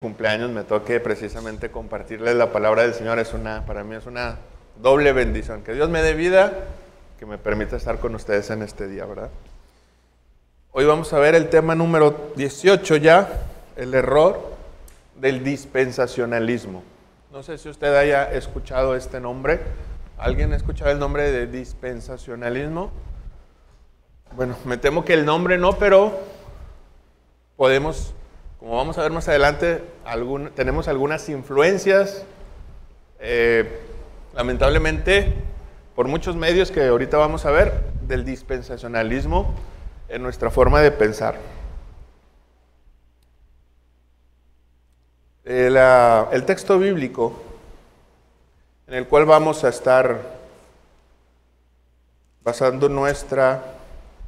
Cumpleaños me toque precisamente compartirles la palabra del Señor. Para mí es una doble bendición. Que Dios me dé vida, que me permita estar con ustedes en este día, ¿verdad? Hoy vamos a ver el tema número 18 ya, el error del dispensacionalismo. No sé si usted haya escuchado este nombre. ¿Alguien ha escuchado el nombre de dispensacionalismo? Bueno, me temo que el nombre no, pero podemos, como vamos a ver más adelante, tenemos algunas influencias, lamentablemente, por muchos medios que ahorita vamos a ver, del dispensacionalismo en nuestra forma de pensar. El texto bíblico en el cual vamos a estar basando nuestra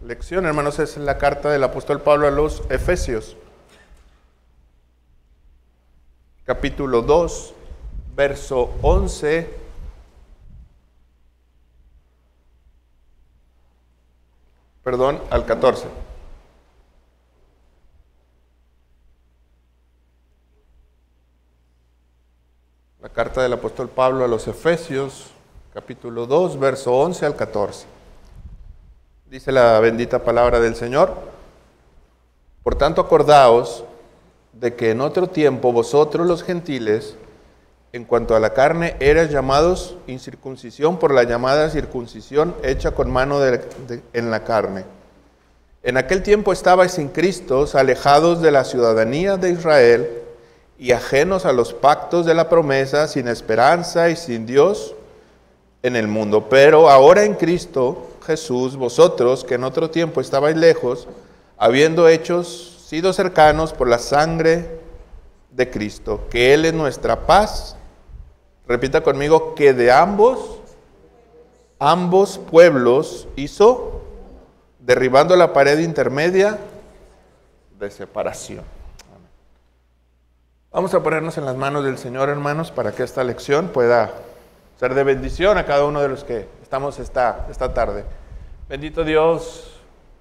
lección, hermanos, es la carta del apóstol Pablo a los Efesios. Capítulo 2, verso 11 al 14. La carta del apóstol Pablo a los Efesios, capítulo 2, verso 11 al 14. Dice la bendita palabra del Señor: Por tanto, acordaos de que en otro tiempo vosotros los gentiles, en cuanto a la carne, erais llamados incircuncisión por la llamada circuncisión hecha con mano en la carne. En aquel tiempo estabais sin Cristo, alejados de la ciudadanía de Israel y ajenos a los pactos de la promesa, sin esperanza y sin Dios en el mundo. Pero ahora en Cristo Jesús, vosotros que en otro tiempo estabais lejos, habiendo sido cercanos por la sangre de Cristo, que Él es nuestra paz. Repita conmigo, que de ambos pueblos hizo, derribando la pared intermedia de separación. Amén. Vamos a ponernos en las manos del Señor, hermanos, para que esta lección pueda ser de bendición a cada uno de los que estamos esta tarde. Bendito Dios,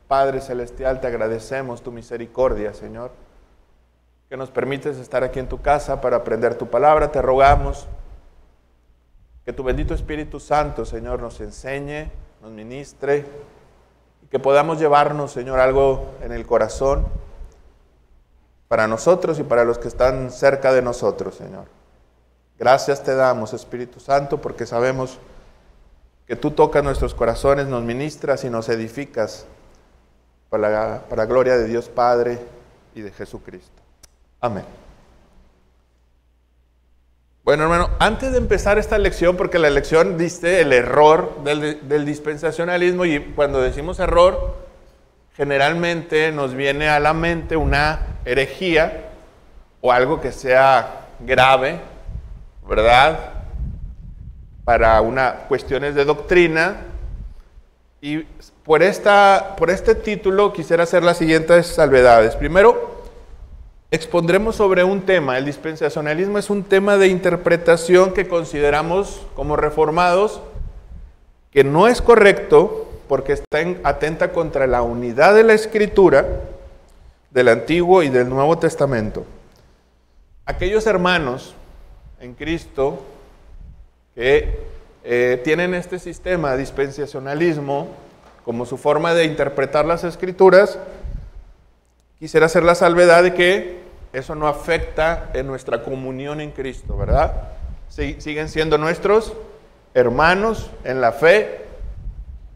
Padre Celestial, te agradecemos tu misericordia, Señor, que nos permites estar aquí en tu casa para aprender tu palabra. Te rogamos que tu bendito Espíritu Santo, Señor, nos enseñe, nos ministre, y que podamos llevarnos, Señor, algo en el corazón para nosotros y para los que están cerca de nosotros, Señor. Gracias te damos, Espíritu Santo, porque sabemos que tú tocas nuestros corazones, nos ministras y nos edificas para la gloria de Dios Padre y de Jesucristo. Amén. Bueno, hermano, antes de empezar esta lección, porque la lección dice el error del dispensacionalismo, y cuando decimos error, generalmente nos viene a la mente una herejía o algo que sea grave, ¿verdad? Para cuestiones de doctrina. Y por este título quisiera hacer las siguientes salvedades. Primero, expondremos sobre un tema. El dispensacionalismo es un tema de interpretación que consideramos como reformados que no es correcto porque atenta contra la unidad de la Escritura del Antiguo y del Nuevo Testamento. Aquellos hermanos en Cristo que tienen este sistema de dispensacionalismo como su forma de interpretar las Escrituras, quisiera hacer la salvedad de que eso no afecta en nuestra comunión en Cristo, ¿verdad? Siguen siendo nuestros hermanos en la fe.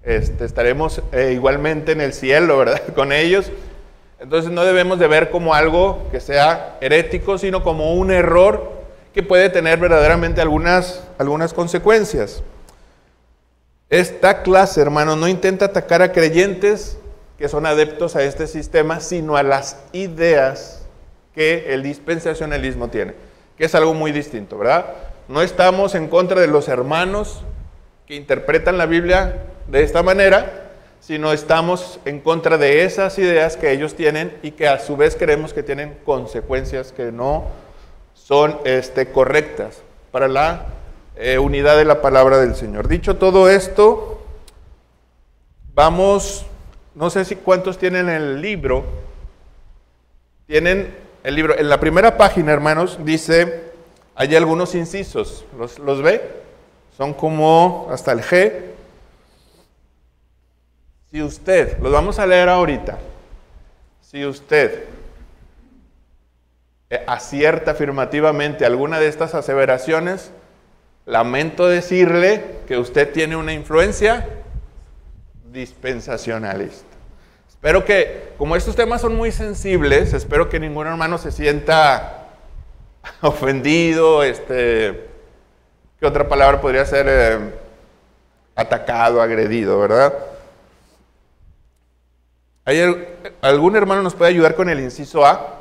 Estaremos igualmente en el cielo, ¿verdad? Con ellos. Entonces no debemos de ver como algo que sea herético, sino como un error que puede tener verdaderamente algunas consecuencias. Esta clase, hermano, no intenta atacar a creyentes que son adeptos a este sistema, sino a las ideas que el dispensacionalismo tiene, que es algo muy distinto, ¿verdad? No estamos en contra de los hermanos que interpretan la Biblia de esta manera, sino estamos en contra de esas ideas que ellos tienen y que a su vez creemos que tienen consecuencias que no son correctas para la unidad de la palabra del Señor. Dicho todo esto, no sé si cuántos tienen el libro, tienen el libro, en la primera página, hermanos, dice, hay algunos incisos, ¿los ve? Son como hasta el G. Si usted, los vamos a leer ahorita, si usted acierta afirmativamente alguna de estas aseveraciones, lamento decirle que usted tiene una influencia dispensacionalista. Espero que, como estos temas son muy sensibles, espero que ningún hermano se sienta ofendido, ¿qué otra palabra podría ser? Atacado, agredido, ¿verdad? ¿Algún hermano nos puede ayudar con el inciso A?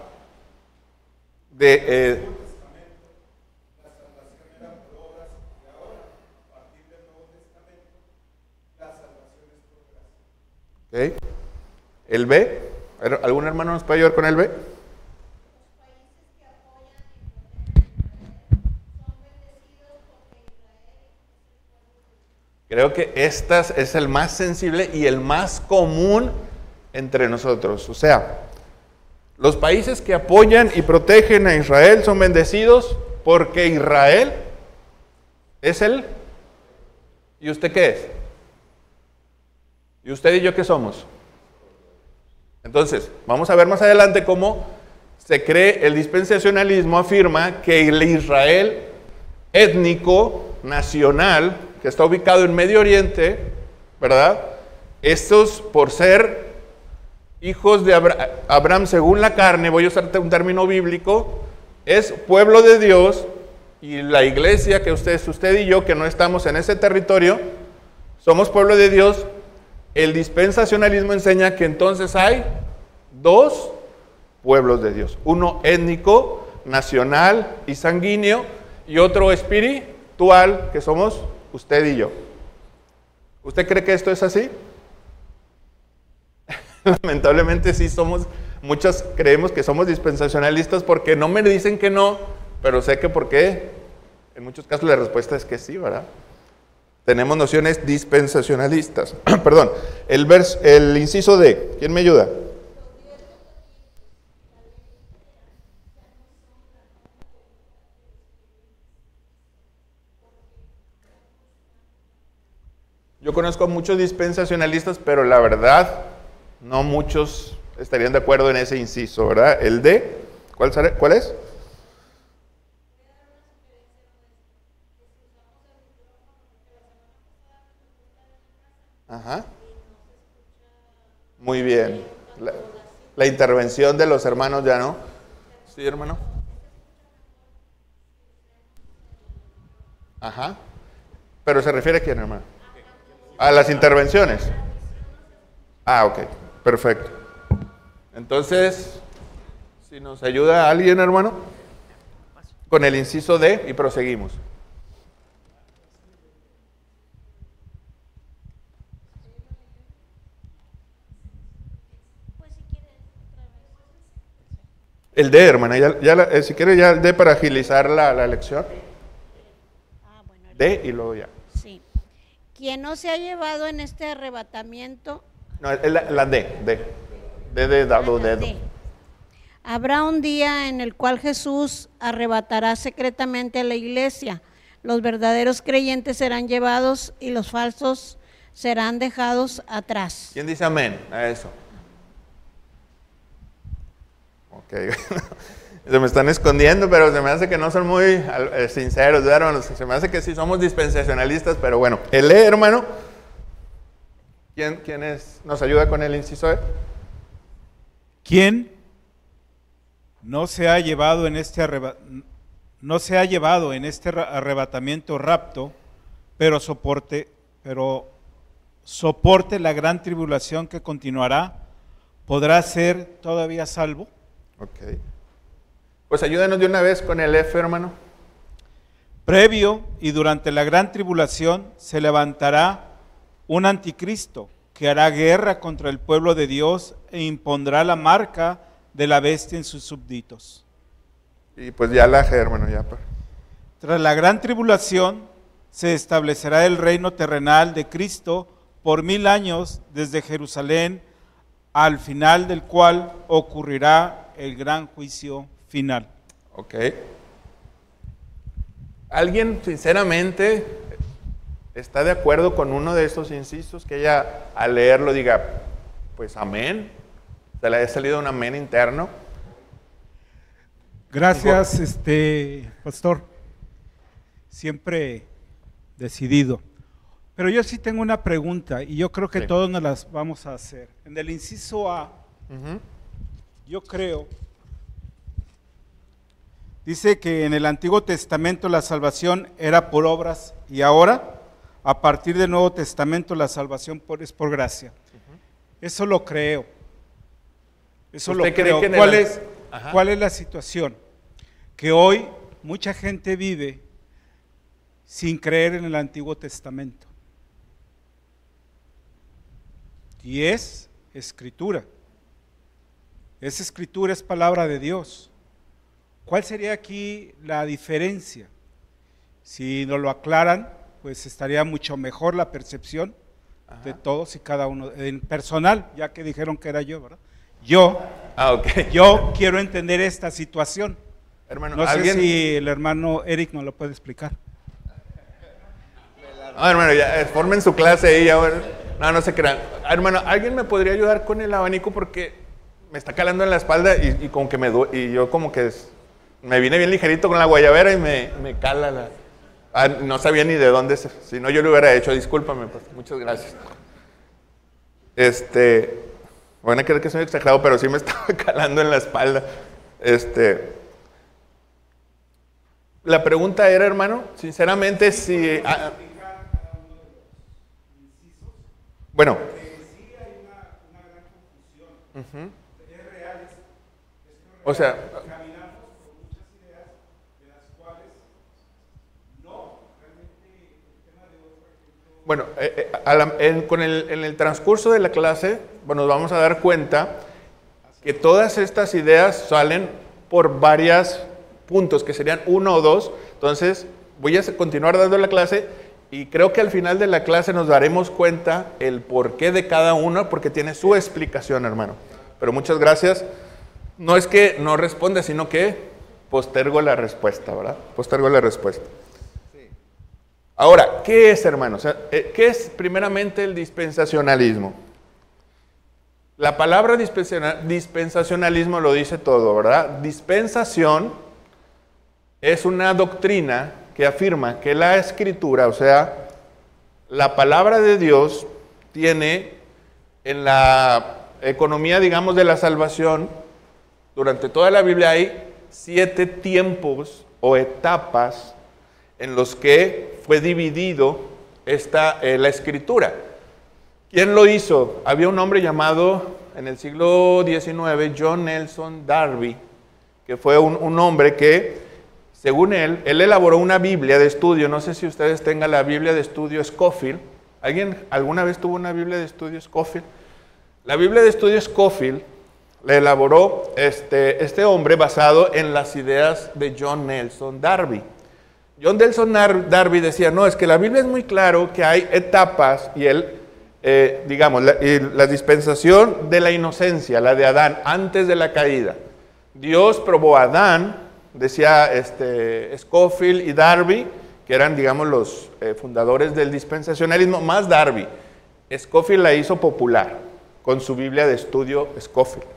Okay. ¿El B? ¿Algún hermano nos puede ayudar con el B? Creo que este es el más sensible y el más común entre nosotros. O sea, los países que apoyan y protegen a Israel son bendecidos porque Israel es el... ¿Y usted qué es? ¿Y usted y yo qué somos? Entonces, vamos a ver más adelante cómo se cree el dispensacionalismo, afirma que el Israel étnico, nacional, que está ubicado en Medio Oriente, ¿verdad? Estos, por ser hijos de Abraham según la carne, voy a usar un término bíblico, es pueblo de Dios, y la iglesia que usted y yo, que no estamos en ese territorio, somos pueblo de Dios. El dispensacionalismo enseña que entonces hay dos pueblos de Dios. Uno étnico, nacional y sanguíneo, y otro espiritual, que somos usted y yo. ¿Usted cree que esto es así? Lamentablemente sí muchos creemos que somos dispensacionalistas porque no me dicen que no, pero sé que por qué. En muchos casos la respuesta es que sí, ¿verdad? Tenemos nociones dispensacionalistas. Perdón, el inciso D, ¿quién me ayuda? Yo conozco a muchos dispensacionalistas, pero la verdad, no muchos estarían de acuerdo en ese inciso, ¿verdad? El D, ¿cuál es? Ajá. Muy bien. La intervención de los hermanos ya no. Sí, hermano. Ajá. ¿Pero se refiere a quién, hermano? A las intervenciones. Ah, ok. Perfecto. Entonces, si nos ayuda alguien, hermano, con el inciso D y proseguimos. El D, hermana, si quiere ya el D para agilizar la lección. Bueno, D y luego ya. Sí. ¿Quién no se ha llevado en este arrebatamiento? No, es la D. D de dado dedo. D. Habrá un día en el cual Jesús arrebatará secretamente a la iglesia. Los verdaderos creyentes serán llevados y los falsos serán dejados atrás. ¿Quién dice amén a eso? Ok. Se me están escondiendo, pero se me hace que no son muy sinceros, ¿verdad, hermanos? Se me hace que sí somos dispensacionalistas, pero bueno. El E, hermano. ¿Quién nos ayuda con el inciso E? ¿Quién no se ha llevado en este arrebatamiento rapto, pero soporte la gran tribulación que continuará, podrá ser todavía salvo? Ok. Pues ayúdenos de una vez con el F, hermano. Previo y durante la gran tribulación se levantará un anticristo que hará guerra contra el pueblo de Dios e impondrá la marca de la bestia en sus súbditos. Y pues ya la G, hermano, ya. Tras la gran tribulación se establecerá el reino terrenal de Cristo por 1000 años desde Jerusalén, al final del cual ocurrirá el gran juicio final. Ok. ¿Alguien sinceramente está de acuerdo con uno de estos incisos que ella al leerlo diga, pues amén? ¿Se le ha salido un amén interno? Gracias, pastor. Siempre decidido. Pero yo sí tengo una pregunta y yo creo que Sí. todos nos las vamos a hacer. En el inciso A, Ujú. yo creo, dice que en el Antiguo Testamento la salvación era por obras y ahora, a partir del Nuevo Testamento, la salvación es por gracia. Eso lo creo. Eso lo ¿Usted cree creo. que en ¿Cuál el- es, Ajá. cuál es la situación? Que hoy mucha gente vive sin creer en el Antiguo Testamento. Y es escritura. Esa escritura es palabra de Dios. ¿Cuál sería aquí la diferencia? Si nos lo aclaran, pues estaría mucho mejor la percepción de todos y cada uno. En personal, ya que dijeron que era yo, ¿verdad? Yo quiero entender esta situación. Hermano, No sé ¿alguien? si el hermano Eric nos lo puede explicar. No, hermano, ya formen su clase ahí. No se crean. Hermano, ¿alguien me podría ayudar con el abanico? Porque me está calando en la espalda y como que y yo como que me vine bien ligerito con la guayabera y me cala la... no sabía ni de dónde, si no yo lo hubiera hecho, discúlpame, pues, muchas gracias. Van a creer que soy exagerado, pero sí me estaba calando en la espalda. La pregunta era, hermano, sinceramente, si... bueno. Ujú. O sea, bueno, en el transcurso de la clase, bueno, nos vamos a dar cuenta que todas estas ideas salen por varios puntos, que serían uno o dos. Entonces, voy a continuar dando la clase y creo que al final de la clase nos daremos cuenta el porqué de cada uno, porque tiene su explicación, hermano. Pero muchas gracias. No es que no responda, sino que postergo la respuesta, ¿verdad? Postergo la respuesta. Ahora, ¿qué es, hermano? O sea, ¿qué es primeramente el dispensacionalismo? La palabra dispensacionalismo lo dice todo, ¿verdad? Dispensación es una doctrina que afirma que la Escritura, o sea, la palabra de Dios, tiene en la economía, digamos, de la salvación, durante toda la Biblia hay 7 tiempos o etapas en los que fue dividido la Escritura. ¿Quién lo hizo? Había un hombre llamado, en el siglo XIX, John Nelson Darby, que fue un hombre que, según él elaboró una Biblia de estudio. No sé si ustedes tengan la Biblia de estudio Scofield. ¿Alguien alguna vez tuvo una Biblia de estudio Scofield? La Biblia de estudio Scofield la elaboró este hombre basado en las ideas de John Nelson Darby. John Nelson Darby decía, no, es que la Biblia es muy claro que hay etapas y él, digamos, la dispensación de la inocencia, la de Adán, antes de la caída. Dios probó a Adán, decía Scofield y Darby, que eran, digamos, los fundadores del dispensacionalismo, más Darby. Scofield la hizo popular con su Biblia de estudio Scofield.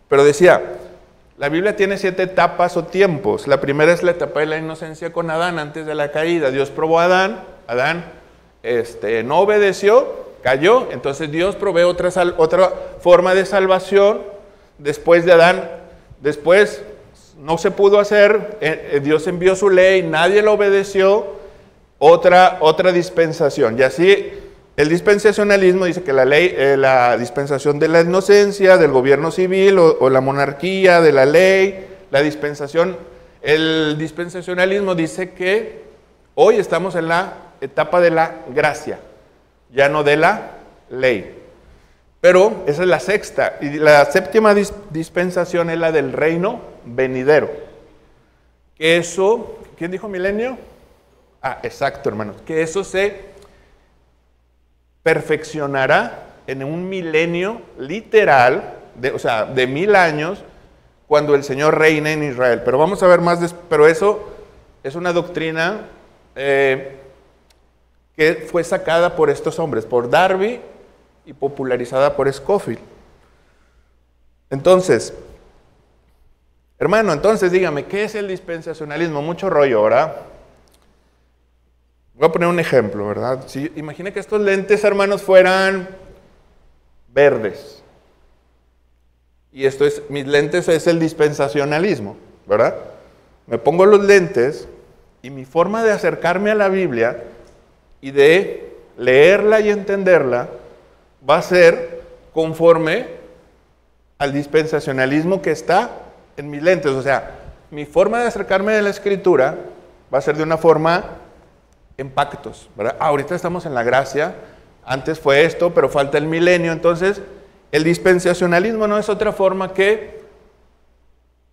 Pero decía, la Biblia tiene 7 etapas o tiempos. La primera es la etapa de la inocencia con Adán antes de la caída. Dios probó a Adán, Adán no obedeció, cayó, entonces Dios provee otra forma de salvación después de Adán. Después no se pudo hacer, Dios envió su ley, nadie la obedeció, otra dispensación. Y así el dispensacionalismo dice que la ley, la dispensación de la inocencia, del gobierno civil o la monarquía, de la ley, la dispensación. El dispensacionalismo dice que hoy estamos en la etapa de la gracia, ya no de la ley. Pero esa es la sexta. Y la séptima dispensación es la del reino venidero. Que eso, ¿quién dijo milenio? Ah, exacto, hermanos. Que eso se perfeccionará en un milenio literal, o sea, de 1000 años, cuando el Señor reina en Israel. Pero vamos a ver más, pero eso es una doctrina que fue sacada por estos hombres, por Darby y popularizada por Scofield. Entonces, hermano, dígame, ¿qué es el dispensacionalismo? Mucho rollo, ¿verdad? Voy a poner un ejemplo, ¿verdad? Si, imagina que estos lentes, hermanos, fueran verdes. Y mis lentes es el dispensacionalismo, ¿verdad? Me pongo los lentes y mi forma de acercarme a la Biblia y de leerla y entenderla va a ser conforme al dispensacionalismo que está en mis lentes. O sea, mi forma de acercarme a la Escritura va a ser de una forma en pactos, ¿verdad? Ahorita estamos en la gracia, antes fue esto, pero falta el milenio. Entonces, el dispensacionalismo no es otra forma que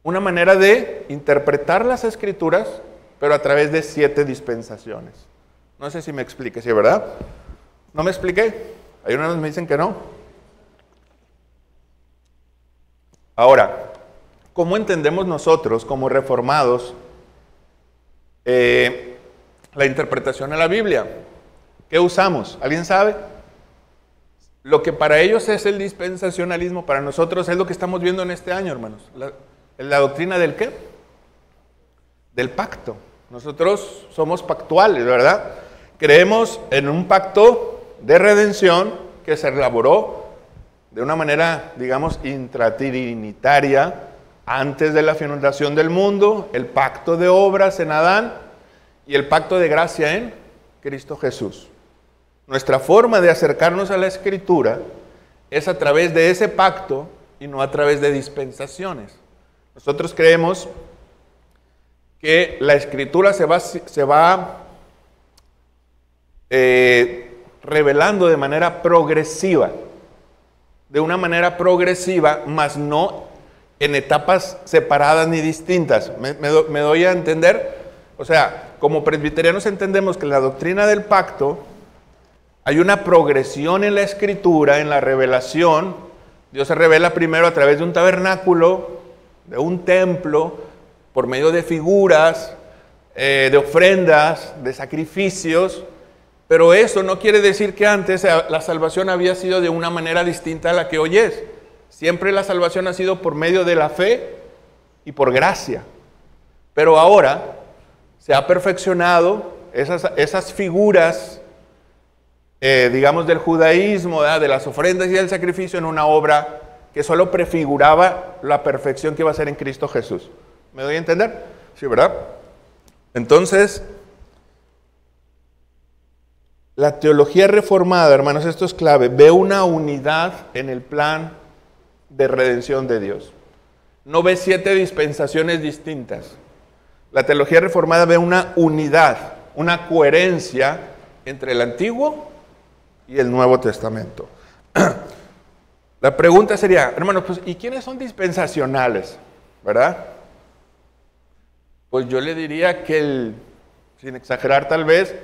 una manera de interpretar las Escrituras, pero a través de 7 dispensaciones. No sé si me expliqué, ¿sí, verdad? ¿No me expliqué? Hay unos que me dicen que no. Ahora, ¿cómo entendemos nosotros, como reformados, la interpretación de la Biblia? ¿Qué usamos? ¿Alguien sabe? Lo que para ellos es el dispensacionalismo, para nosotros es lo que estamos viendo en este año, hermanos. La doctrina del ¿qué? Del pacto. Nosotros somos pactuales, ¿verdad? Creemos en un pacto de redención que se elaboró de una manera, digamos, intratrinitaria antes de la fundación del mundo, el pacto de obras en Adán y el pacto de gracia en Cristo Jesús. Nuestra forma de acercarnos a la Escritura es a través de ese pacto y no a través de dispensaciones. Nosotros creemos que la Escritura se va revelando de manera progresiva, mas no en etapas separadas ni distintas. ¿Me doy a entender? O sea, como presbiterianos entendemos que en la doctrina del pacto hay una progresión en la Escritura, en la revelación. Dios se revela primero a través de un tabernáculo, de un templo, por medio de figuras, de ofrendas, de sacrificios. Pero eso no quiere decir que antes la salvación había sido de una manera distinta a la que hoy es. Siempre la salvación ha sido por medio de la fe y por gracia. Pero ahora se ha perfeccionado esas figuras, digamos, del judaísmo, ¿verdad?, de las ofrendas y del sacrificio, en una obra que solo prefiguraba la perfección que iba a ser en Cristo Jesús. ¿Me doy a entender? Sí, ¿verdad? Entonces, la teología reformada, hermanos, esto es clave, ve una unidad en el plan de redención de Dios. No ve 7 dispensaciones distintas. La teología reformada ve una unidad, una coherencia entre el Antiguo y el Nuevo Testamento. La pregunta sería, hermanos, pues, ¿y quiénes son dispensacionales? ¿Verdad? Pues yo le diría que, sin exagerar tal vez,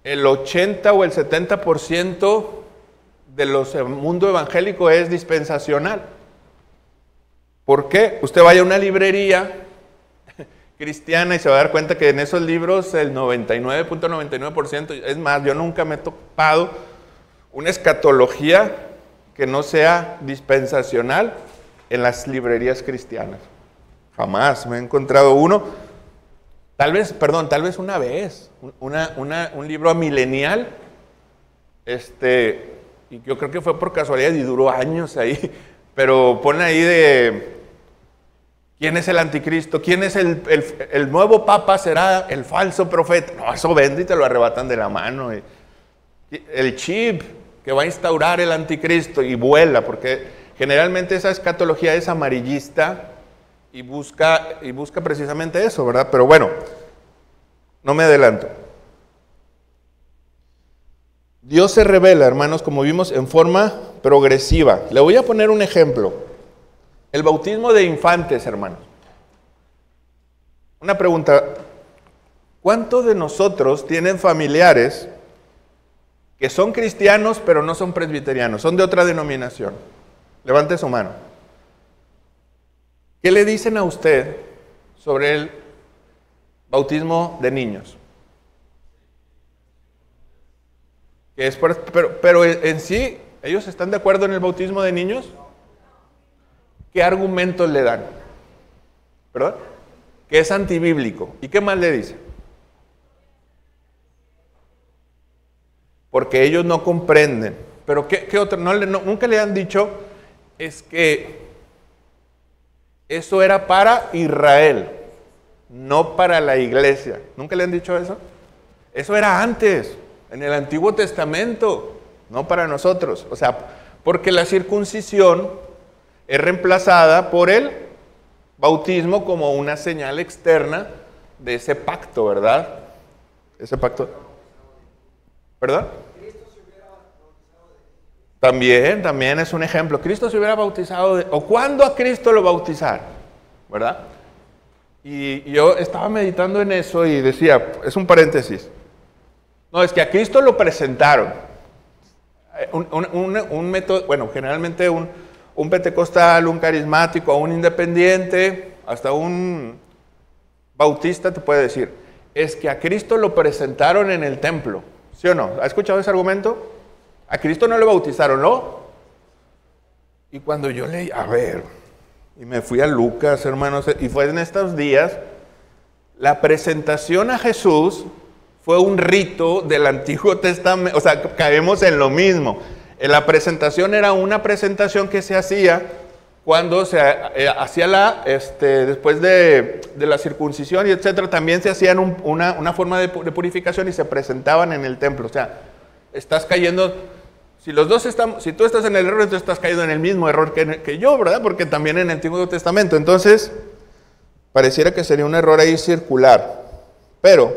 el 80 o el 70% del mundo evangélico es dispensacional. ¿Por qué? Usted vaya a una librería cristiana y se va a dar cuenta que en esos libros el 99.99%, es más, yo nunca me he topado una escatología que no sea dispensacional en las librerías cristianas. Jamás me he encontrado uno. Tal vez una vez, un libro amilenial, y yo creo que fue por casualidad y duró años ahí, pero pone ahí de quién es el anticristo, quién es el nuevo papa, será el falso profeta. No, eso vende y te lo arrebatan de la mano. El chip que va a instaurar el anticristo y vuela, porque generalmente esa escatología es amarillista, y busca precisamente eso, ¿verdad? Pero bueno, no me adelanto. Dios se revela, hermanos, como vimos, en forma progresiva. Le voy a poner un ejemplo. El bautismo de infantes, hermanos. Una pregunta. ¿Cuántos de nosotros tienen familiares que son cristianos pero no son presbiterianos? Son de otra denominación. Levante su mano. ¿Qué le dicen a usted sobre el bautismo de niños? Pero en sí, ¿ellos están de acuerdo en el bautismo de niños? ¿Qué argumentos le dan? ¿Perdón? Que es antibíblico. ¿Y qué más le dicen? Porque ellos no comprenden. Pero ¿qué otro? Nunca le han dicho, es que eso era para Israel, no para la iglesia. ¿Nunca le han dicho eso? Eso era antes, en el Antiguo Testamento, no para nosotros. O sea, porque la circuncisión es reemplazada por el bautismo como una señal externa de ese pacto, ¿verdad? Ese pacto. ¿Perdón? También es un ejemplo. Cristo se hubiera bautizado, ¿o cuándo a Cristo lo bautizaron? ¿Verdad? Y yo estaba meditando en eso y decía, es un paréntesis. No, es que a Cristo lo presentaron. Un método, bueno, generalmente un pentecostal, un carismático, un independiente, hasta un bautista te puede decir, es que a Cristo lo presentaron en el templo. ¿Sí o no? ¿Ha escuchado ese argumento? A Cristo no lo bautizaron, ¿no? Y cuando yo leí, y me fui a Lucas, hermanos, y fue en estos días, la presentación a Jesús fue un rito del Antiguo Testamento, o sea, caemos en lo mismo. La presentación era una presentación que se hacía cuando se hacía después de la circuncisión y etcétera, también se hacían una forma de purificación y se presentaban en el templo. O sea, estás cayendo, si tú estás en el error, entonces estás cayendo en el mismo error que yo, ¿verdad? Porque también en el Antiguo Testamento. Entonces, pareciera que sería un error ahí circular. Pero,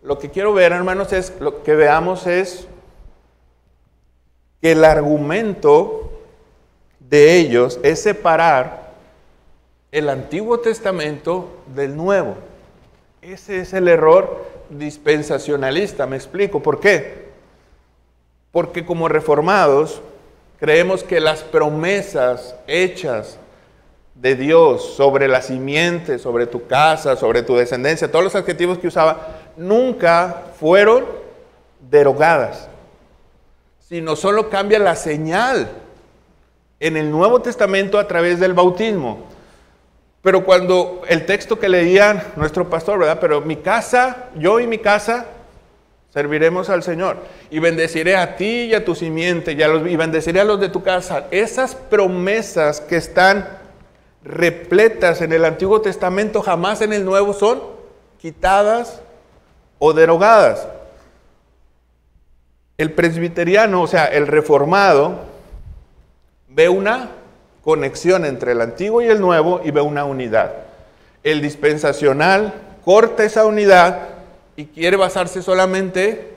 lo que quiero ver, hermanos, lo que veamos es que el argumento de ellos es separar el Antiguo Testamento del Nuevo. Ese es el error dispensacionalista, me explico. ¿Por qué? Porque como reformados creemos que las promesas hechas de Dios sobre la simiente, sobre tu casa, sobre tu descendencia, todos los adjetivos que usaba, nunca fueron derogadas, sino solo cambia la señal en el Nuevo Testamento a través del bautismo. Pero cuando el texto que leía nuestro pastor, ¿verdad? Pero mi casa, yo y mi casa, serviremos al Señor. Y bendeciré a ti y a tu simiente, y bendeciré a los de tu casa. Esas promesas que están repletas en el Antiguo Testamento, jamás en el Nuevo son quitadas o derogadas. El presbiteriano, o sea, el reformado, ve una conexión entre el Antiguo y el Nuevo y ve una unidad. El dispensacional corta esa unidad y quiere basarse solamente,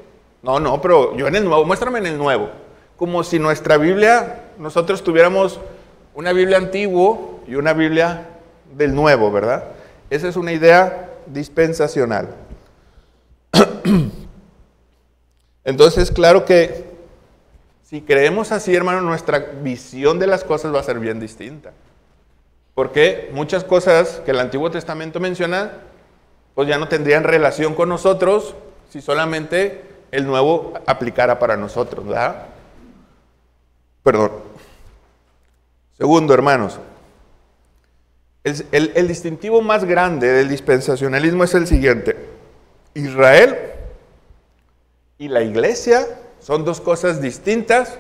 pero yo en el Nuevo, muéstrame en el Nuevo. Como si nuestra Biblia, nosotros tuviéramos una Biblia antigua y una Biblia del Nuevo, ¿verdad? Esa es una idea dispensacional. Entonces, claro que si creemos así, hermano, nuestra visión de las cosas va a ser bien distinta. Porque muchas cosas que el Antiguo Testamento menciona, pues ya no tendrían relación con nosotros si solamente el Nuevo aplicara para nosotros, ¿verdad? Perdón. Segundo, hermanos, el distintivo más grande del dispensacionalismo es el siguiente. Israel y la iglesia son dos cosas distintas,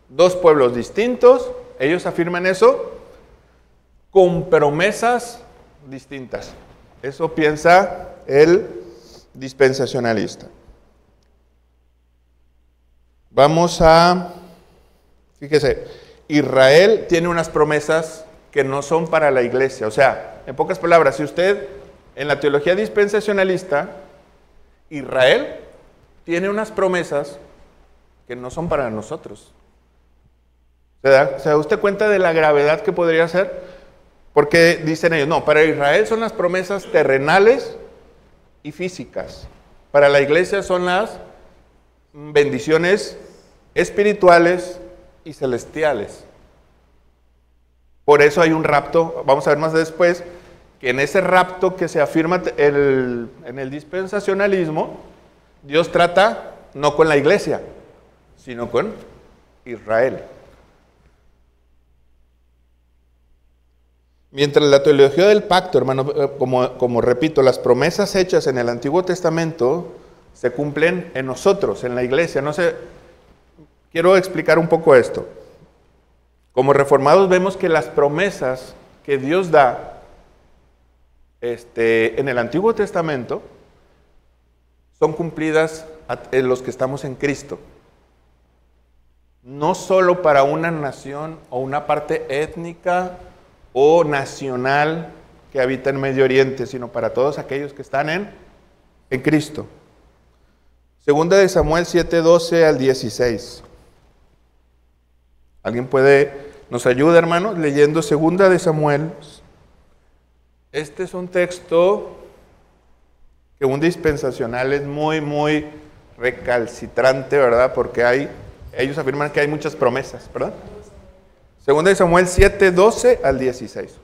dos pueblos distintos, ellos afirman eso, con promesas distintas. Eso piensa el dispensacionalista. Fíjese, Israel tiene unas promesas que no son para la iglesia. O sea, en pocas palabras, si usted, en la teología dispensacionalista, Israel tiene unas promesas que no son para nosotros. ¿Se da usted cuenta de la gravedad que podría ser? Porque dicen ellos, no, para Israel son las promesas terrenales y físicas. Para la iglesia son las bendiciones espirituales y celestiales. Por eso hay un rapto, vamos a ver más después, que en ese rapto que se afirma en el dispensacionalismo, Dios trata no con la iglesia, sino con Israel. Mientras la teología del pacto, hermano, como repito, las promesas hechas en el Antiguo Testamento se cumplen en nosotros, en la iglesia. No sé, quiero explicar un poco esto. Como reformados vemos que las promesas que Dios da en el Antiguo Testamento son cumplidas en los que estamos en Cristo. No solo para una nación o una parte étnica o nacional que habita en Medio Oriente, sino para todos aquellos que están en Cristo. Segunda de Samuel 7:12 al 16. ¿Alguien nos ayuda, hermanos, leyendo Segunda de Samuel? Este es un texto que un dispensacional es muy, muy recalcitrante, ¿verdad? Porque ellos afirman que hay muchas promesas, ¿verdad? Segunda de Samuel 7:12 al 16.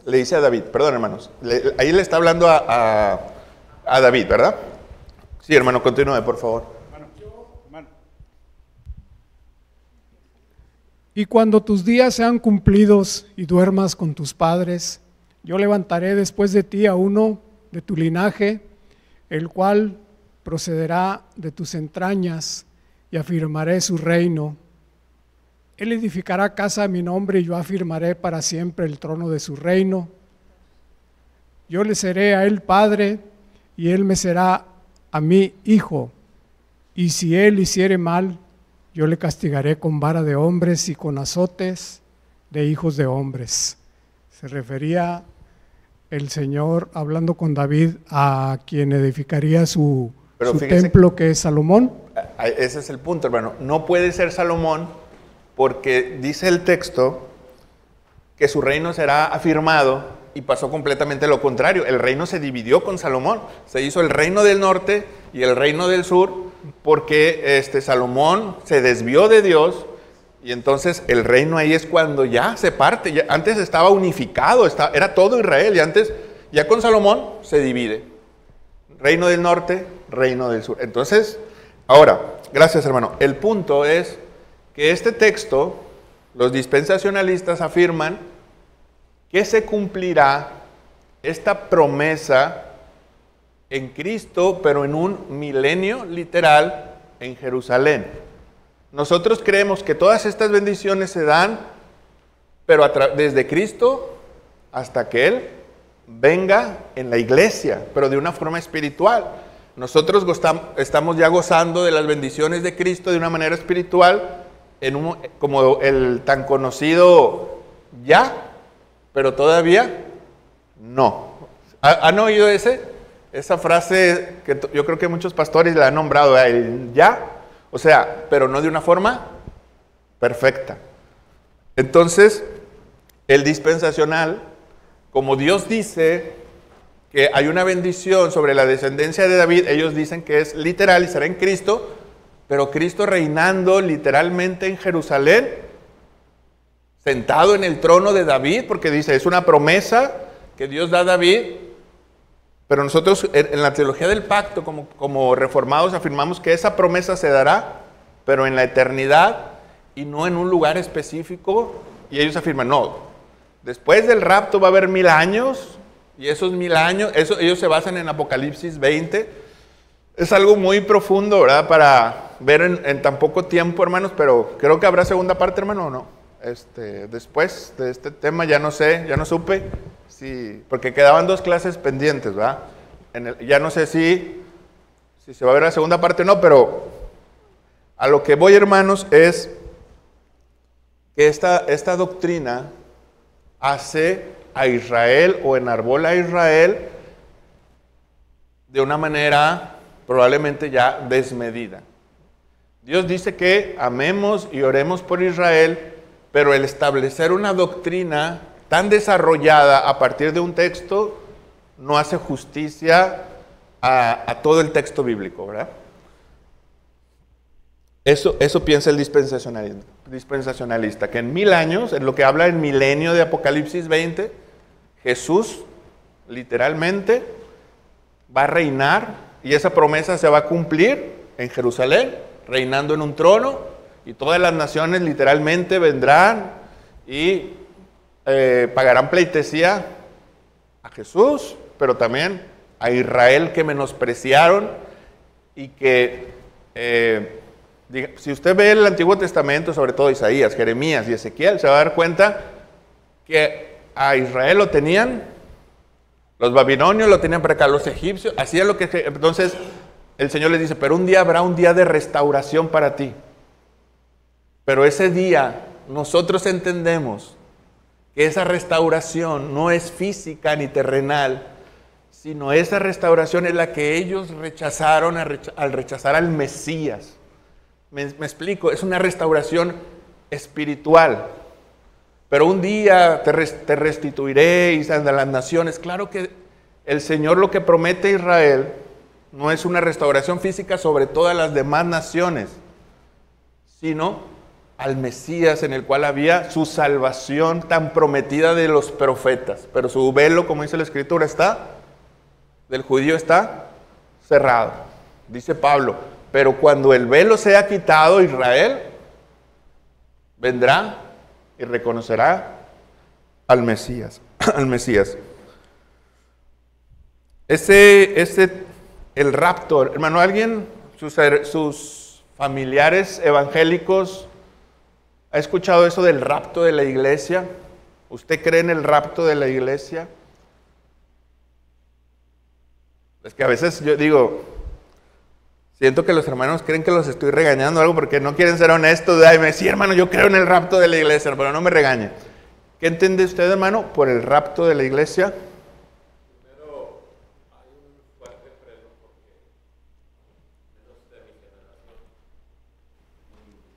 Le dice a David, perdón, hermanos, ahí le está hablando a David, ¿verdad? Sí, hermano, continúe, por favor. Hermano. Y cuando tus días sean cumplidos y duermas con tus padres, yo levantaré después de ti a uno de tu linaje, el cual procederá de tus entrañas, y afirmaré su reino. Él edificará casa a mi nombre, y yo afirmaré para siempre el trono de su reino. Yo le seré a él padre, y él me será a mí hijo. Y si él hiciere mal, yo le castigaré con vara de hombres y con azotes de hijos de hombres. Se refería el Señor, hablando con David, a quien edificaría su templo, que es Salomón. Ese es el punto, hermano. No puede ser Salomón, porque dice el texto que su reino será afirmado, y pasó completamente lo contrario. El reino se dividió con Salomón. Se hizo el reino del norte y el reino del sur, porque Salomón se desvió de Dios, y entonces el reino ahí es cuando ya se parte. Antes estaba unificado, era todo Israel, y antes, ya con Salomón, se divide. Reino del norte, reino del sur. Entonces, ahora, gracias, hermano. El punto es que este texto, los dispensacionalistas afirman que se cumplirá esta promesa en Cristo, pero en un milenio literal en Jerusalén. Nosotros creemos que todas estas bendiciones se dan, pero desde Cristo hasta que Él venga en la iglesia, pero de una forma espiritual. Nosotros estamos ya gozando de las bendiciones de Cristo de una manera espiritual, como el tan conocido ya, pero todavía no. ¿Han oído esa frase que yo creo que muchos pastores la han nombrado, el ya? O sea, pero no de una forma perfecta. Entonces, el dispensacional, como Dios dice que hay una bendición sobre la descendencia de David, ellos dicen que es literal y será en Cristo, pero Cristo reinando literalmente en Jerusalén, sentado en el trono de David, porque dice, es una promesa que Dios da a David, pero nosotros en la teología del pacto, como reformados, afirmamos que esa promesa se dará, pero en la eternidad y no en un lugar específico, y ellos afirman, no, después del rapto va a haber 1000 años, y esos 1000 años, ellos se basan en Apocalipsis 20, es algo muy profundo, ¿verdad?, para ver en tan poco tiempo, hermanos, pero creo que habrá segunda parte, hermano, ¿o no? Después de este tema ya no supe, porque quedaban 2 clases pendientes, ¿verdad? Ya no sé si se va a ver la segunda parte o no, pero a lo que voy, hermanos, es que esta doctrina hace a Israel o enarbola a Israel de una manera probablemente ya desmedida. Dios dice que amemos y oremos por Israel, pero el establecer una doctrina tan desarrollada a partir de un texto no hace justicia a todo el texto bíblico, ¿verdad? Eso piensa el dispensacionalista, que en 1000 años, en lo que habla el milenio de Apocalipsis 20, Jesús literalmente va a reinar y esa promesa se va a cumplir en Jerusalén, reinando en un trono, y todas las naciones literalmente vendrán y pagarán pleitesía a Jesús, pero también a Israel que menospreciaron y que, si usted ve el Antiguo Testamento, sobre todo Isaías, Jeremías y Ezequiel, se va a dar cuenta que a Israel lo tenían, los babilonios lo tenían para acá, los egipcios, hacía lo que... Entonces el Señor les dice, pero un día habrá un día de restauración para ti. Pero ese día nosotros entendemos que esa restauración no es física ni terrenal, sino esa restauración es la que ellos rechazaron al rechazar al Mesías. Me explico, es una restauración espiritual. Pero un día te restituiré a las naciones. Claro que el Señor lo que promete a Israel no es una restauración física sobre todas las demás naciones, sino al Mesías en el cual había su salvación tan prometida de los profetas. Pero su velo, como dice la Escritura, del judío está cerrado. Dice Pablo, pero cuando el velo sea quitado, Israel vendrá y reconocerá al Mesías. Al Mesías. El rapto, hermano, ¿alguien, sus familiares evangélicos, ha escuchado eso del rapto de la iglesia? ¿Usted cree en el rapto de la iglesia? Es que a veces yo digo, siento que los hermanos creen que los estoy regañando algo porque no quieren ser honestos. Ay, me decía, hermano, yo creo en el rapto de la iglesia, pero no me regañe. ¿Qué entiende usted, hermano, por el rapto de la iglesia? Primero, hay un fuerte freno porque menos de mi generación,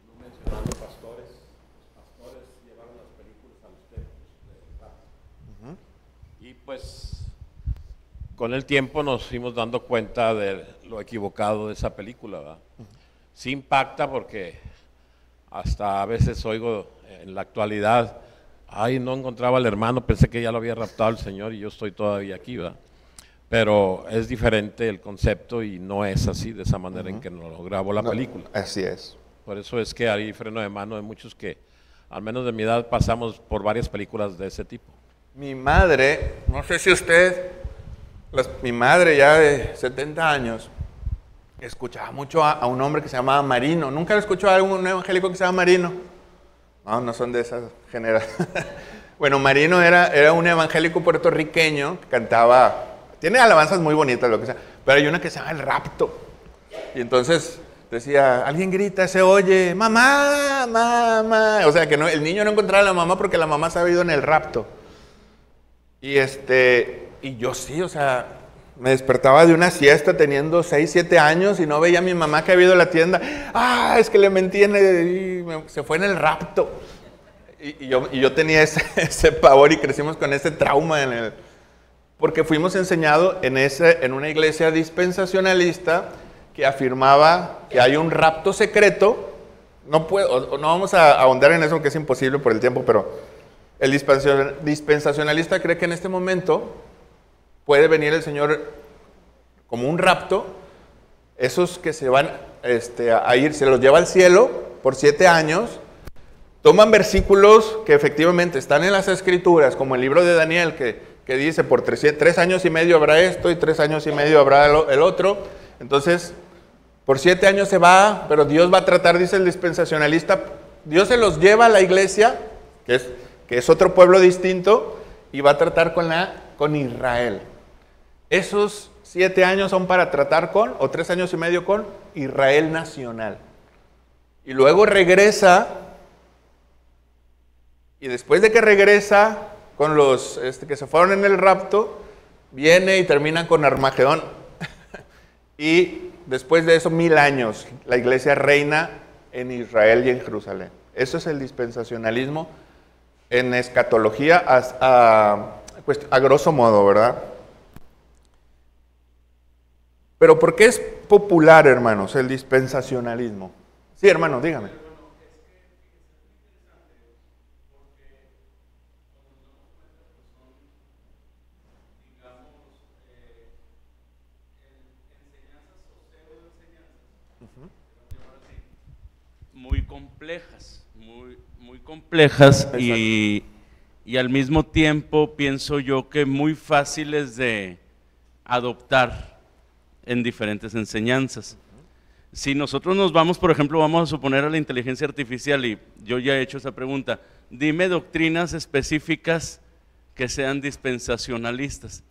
no mencionando pastores, los pastores llevaron las películas a los templos del rapto. Y pues con el tiempo nos fuimos dando cuenta de lo equivocado de esa película, ¿verdad? Sí impacta porque hasta a veces oigo en la actualidad, ay, no encontraba al hermano, pensé que ya lo había raptado el Señor y yo estoy todavía aquí, ¿verdad? Pero es diferente el concepto y no es así, de esa manera en que nos lo grabó la película. Así es. Por eso es que hay freno de mano de muchos que, al menos de mi edad, pasamos por varias películas de ese tipo. Mi madre, no sé si usted... mi madre ya de 70 años escuchaba mucho a un hombre que se llamaba Marino. ¿Nunca lo escuchó a algún evangélico que se llama Marino? No son de esa generación. Bueno, Marino era un evangélico puertorriqueño que cantaba, tiene alabanzas muy bonitas, lo que sea, pero hay una que se llama El Rapto. Y entonces decía, alguien grita, se oye, mamá, mamá. O sea, que no, el niño no encontraba a la mamá porque la mamá se había ido en el rapto. Y yo sí, o sea, me despertaba de una siesta teniendo 6, 7 años y no veía a mi mamá que había ido a la tienda. Es que le mentí se fue en el rapto. Y yo tenía ese pavor y crecimos con ese trauma porque fuimos enseñados en una iglesia dispensacionalista que afirmaba que hay un rapto secreto. No vamos a ahondar en eso porque es imposible por el tiempo, pero el dispensacionalista cree que en este momento puede venir el Señor como un rapto. Esos que se van a ir, se los lleva al cielo por 7 años, toman versículos que efectivamente están en las Escrituras, como el libro de Daniel, que dice, por 3 años y medio habrá esto y 3 años y medio habrá el otro. Entonces, por 7 años se va, pero Dios va a tratar, dice el dispensacionalista, Dios se los lleva a la iglesia, que es otro pueblo distinto, y va a tratar con Israel. Esos 7 años son para tratar o 3 años y medio con Israel nacional. Y luego regresa, y después de que regresa con los que se fueron en el rapto, viene y termina con Armagedón. Y después de eso 1000 años, la iglesia reina en Israel y en Jerusalén. Eso es el dispensacionalismo en escatología a grosso modo, ¿verdad? Pero ¿por qué es popular, hermanos, el dispensacionalismo? Sí, hermano, dígame. Muy complejas, muy complejas y al mismo tiempo pienso yo que muy fáciles de adoptar en diferentes enseñanzas. Si nosotros nos vamos, por ejemplo, vamos a suponer a la inteligencia artificial, y yo ya he hecho esa pregunta, dime doctrinas específicas que sean dispensacionalistas.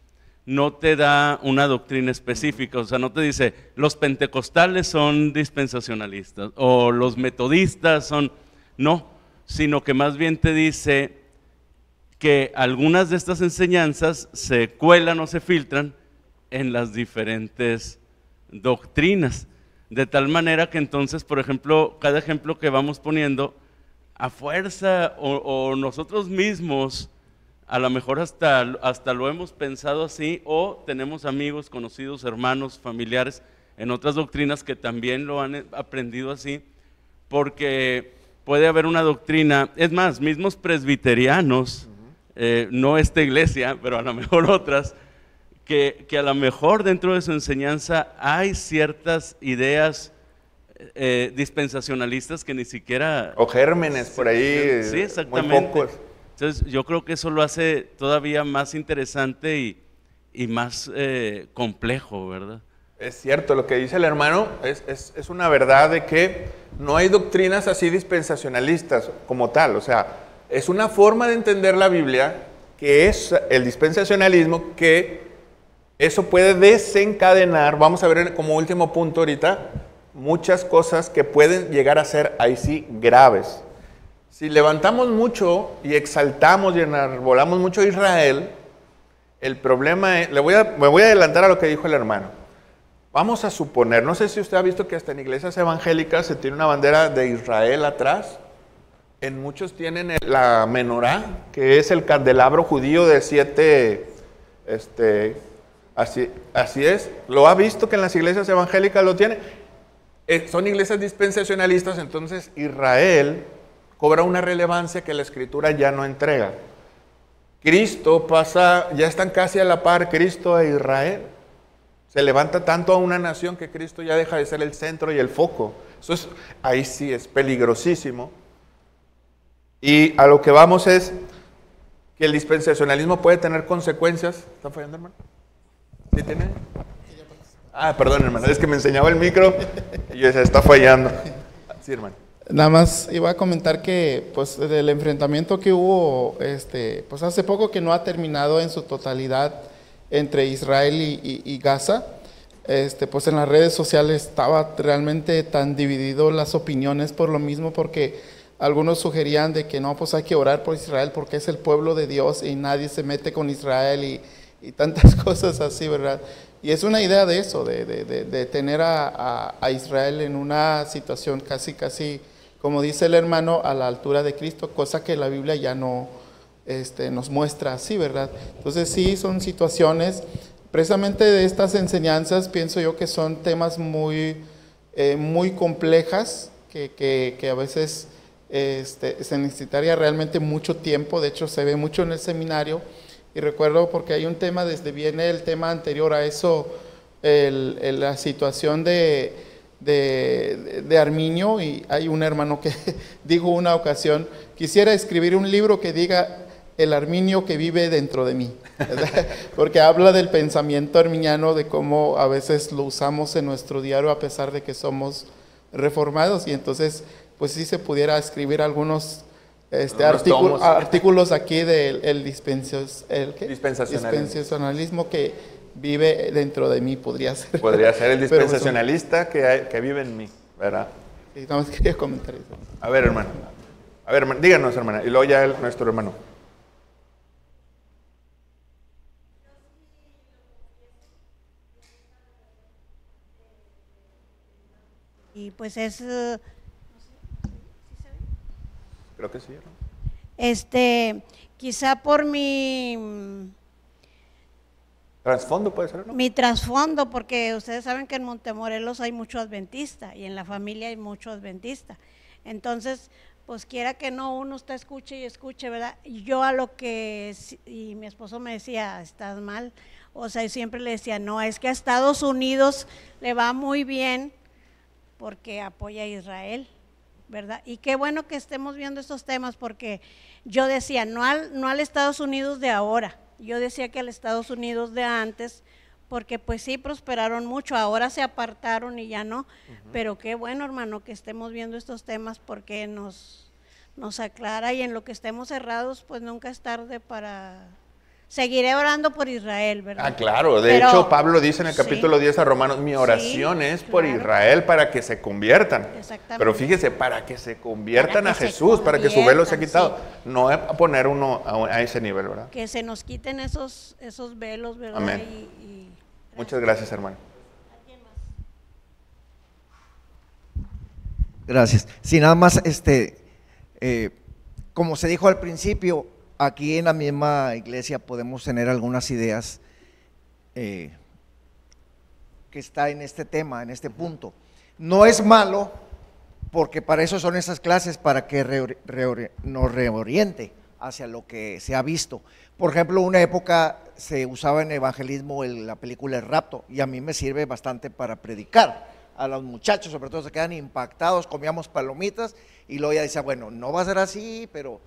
No te da una doctrina específica, o sea, no te dice, los pentecostales son dispensacionalistas, o los metodistas son, no, sino que más bien te dice que algunas de estas enseñanzas se cuelan o se filtran en las diferentes doctrinas, de tal manera que entonces, por ejemplo, cada ejemplo que vamos poniendo, a fuerza o nosotros mismos, a lo mejor hasta lo hemos pensado así, o tenemos amigos, conocidos, hermanos, familiares en otras doctrinas que también lo han aprendido así, porque puede haber una doctrina, es más, mismos presbiterianos, no esta iglesia, pero a lo mejor otras, que a lo mejor dentro de su enseñanza hay ciertas ideas dispensacionalistas que ni siquiera… O gérmenes por ahí, sí, exactamente. muy pocos. Entonces yo creo que eso lo hace todavía más interesante y más complejo, ¿verdad? Es cierto, lo que dice el hermano es una verdad de que no hay doctrinas así dispensacionalistas como tal, o sea, es una forma de entender la Biblia que es el dispensacionalismo, que eso puede desencadenar, vamos a ver como último punto ahorita, muchas cosas que pueden llegar a ser ahí sí graves. Si levantamos mucho y exaltamos y enarbolamos mucho a Israel, el problema es, me voy a adelantar a lo que dijo el hermano. Vamos a suponer, no sé si usted ha visto que hasta en iglesias evangélicas se tiene una bandera de Israel atrás. En muchos tienen la menorá, que es el candelabro judío de 7, así es. ¿Lo ha visto que en las iglesias evangélicas lo tiene? Son iglesias dispensacionalistas, entonces Israel cobra una relevancia que la Escritura ya no entrega. Cristo pasa, ya están casi a la par Cristo e Israel. Se levanta tanto a una nación que Cristo ya deja de ser el centro y el foco. Eso ahí sí es peligrosísimo. Y a lo que vamos es que el dispensacionalismo puede tener consecuencias. ¿Está fallando, hermano? ¿Sí tiene? Ah, perdón, hermano, es que me enseñaba el micro y yo decía, está fallando. Sí, hermano. Nada más iba a comentar que pues del enfrentamiento que hubo pues hace poco, que no ha terminado en su totalidad, entre Israel y Gaza, pues en las redes sociales estaba realmente tan dividido las opiniones por lo mismo, porque algunos sugerían de que no, pues hay que orar por Israel porque es el pueblo de Dios y nadie se mete con Israel y tantas cosas así, ¿verdad? Y es una idea de eso, de tener a Israel en una situación casi, como dice el hermano, a la altura de Cristo, cosa que la Biblia ya no nos muestra así, ¿verdad? Entonces sí, son situaciones, precisamente de estas enseñanzas, pienso yo que son temas muy complejas, que a veces se necesitaría realmente mucho tiempo. De hecho se ve mucho en el seminario, y recuerdo porque hay un tema, desde viene el tema anterior a eso, la situación de Arminio, y hay un hermano que dijo una ocasión, quisiera escribir un libro que diga el Arminio que vive dentro de mí, ¿verdad? Porque habla del pensamiento arminiano, de cómo a veces lo usamos en nuestro diario a pesar de que somos reformados, y entonces pues sí se pudiera escribir algunos artículos aquí del dispensacionalismo que vive dentro de mí, podría ser. Podría ser el dispensacionalista que vive en mí, ¿verdad? Sí, nada más quería comentar eso. A ver, hermano. Díganos, hermana, y luego ya nuestro hermano. Y pues Creo que sí, ¿no? quizá por mi Trasfondo puede ser, ¿no? Mi trasfondo, porque ustedes saben que en Montemorelos hay mucho adventista y en la familia hay mucho adventista. Entonces, pues quiera que no, uno está escuche y escuche, ¿verdad? Y yo a lo que, y mi esposo me decía, estás mal, o sea, y siempre le decía, no, es que a Estados Unidos le va muy bien porque apoya a Israel, ¿verdad? Y qué bueno que estemos viendo estos temas, porque yo decía, no al Estados Unidos de ahora, yo decía que al Estados Unidos de antes, porque pues sí prosperaron mucho, ahora se apartaron y ya no, pero qué bueno, hermano, que estemos viendo estos temas, porque nos aclara, y en lo que estemos cerrados, pues nunca es tarde para... Seguiré orando por Israel, ¿verdad? Ah, claro. De hecho, Pablo dice en el capítulo 10 a Romanos, mi oración es por Israel para que se conviertan. Exactamente. Pero fíjese, para que se conviertan a Jesús, para que su velo se ha quitado. No es poner uno a ese nivel, ¿verdad? Que se nos quiten esos velos, ¿verdad? Amén. Muchas gracias, hermano. Gracias. Sí, nada más, como se dijo al principio, aquí en la misma iglesia podemos tener algunas ideas que está en este tema, en este punto. No es malo, porque para eso son esas clases, para que nos reoriente hacia lo que se ha visto. Por ejemplo, una época se usaba en evangelismo la película El Rapto, y a mí me sirve bastante para predicar. A los muchachos, sobre todo, se quedan impactados, comíamos palomitas, y luego ya decía, bueno, no va a ser así, pero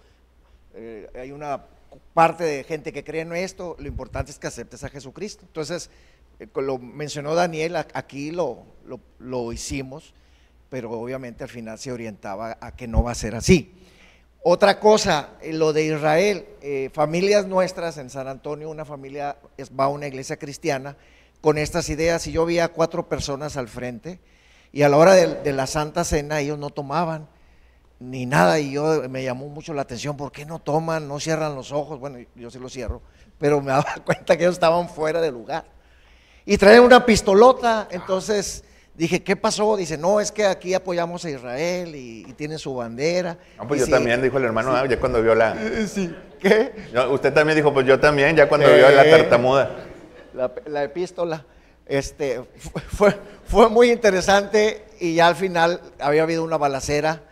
hay una parte de gente que cree en esto, lo importante es que aceptes a Jesucristo. Entonces, lo mencionó Daniel, aquí lo hicimos, pero obviamente al final se orientaba a que no va a ser así. Otra cosa, lo de Israel, familias nuestras en San Antonio, una familia va a una iglesia cristiana con estas ideas, y yo vi a 4 personas al frente, y a la hora de la Santa Cena ellos no tomaban ni nada, y me llamó mucho la atención, ¿por qué no toman, no cierran los ojos? Bueno, yo sí los cierro, pero me daba cuenta que ellos estaban fuera de lugar, y traen una pistolota. Entonces dije, ¿qué pasó? Dice, no, es que aquí apoyamos a Israel y tienen su bandera. No, pues yo también, dijo el hermano, ya cuando vio la... Sí, ¿qué? Usted también dijo, pues yo también, ya cuando vio la tartamuda. La epístola, fue muy interesante, y ya al final había habido una balacera,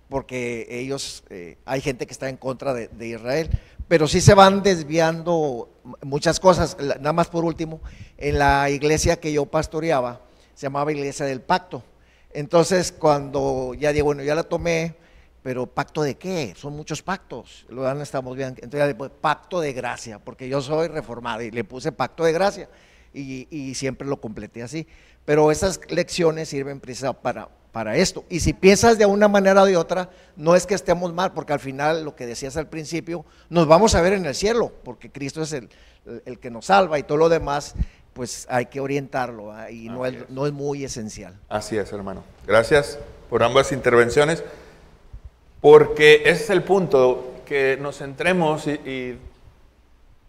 porque ellos, hay gente que está en contra de Israel, pero sí se van desviando muchas cosas. Nada más por último, en la iglesia que yo pastoreaba, se llamaba Iglesia del Pacto. Entonces, cuando ya digo, bueno, ya la tomé, pero ¿pacto de qué? Son muchos pactos, lo estamos viendo. Entonces ya después, pacto de gracia, porque yo soy reformado, y le puse pacto de gracia, y siempre lo completé así. Pero esas lecciones sirven precisamente para esto. Y si piensas de una manera o de otra, no es que estemos mal, porque al final, lo que decías al principio, nos vamos a ver en el cielo, porque Cristo es el que nos salva, y todo lo demás, pues hay que orientarlo, y no es muy esencial. Así es, hermano. Gracias por ambas intervenciones, porque ese es el punto, que nos centremos y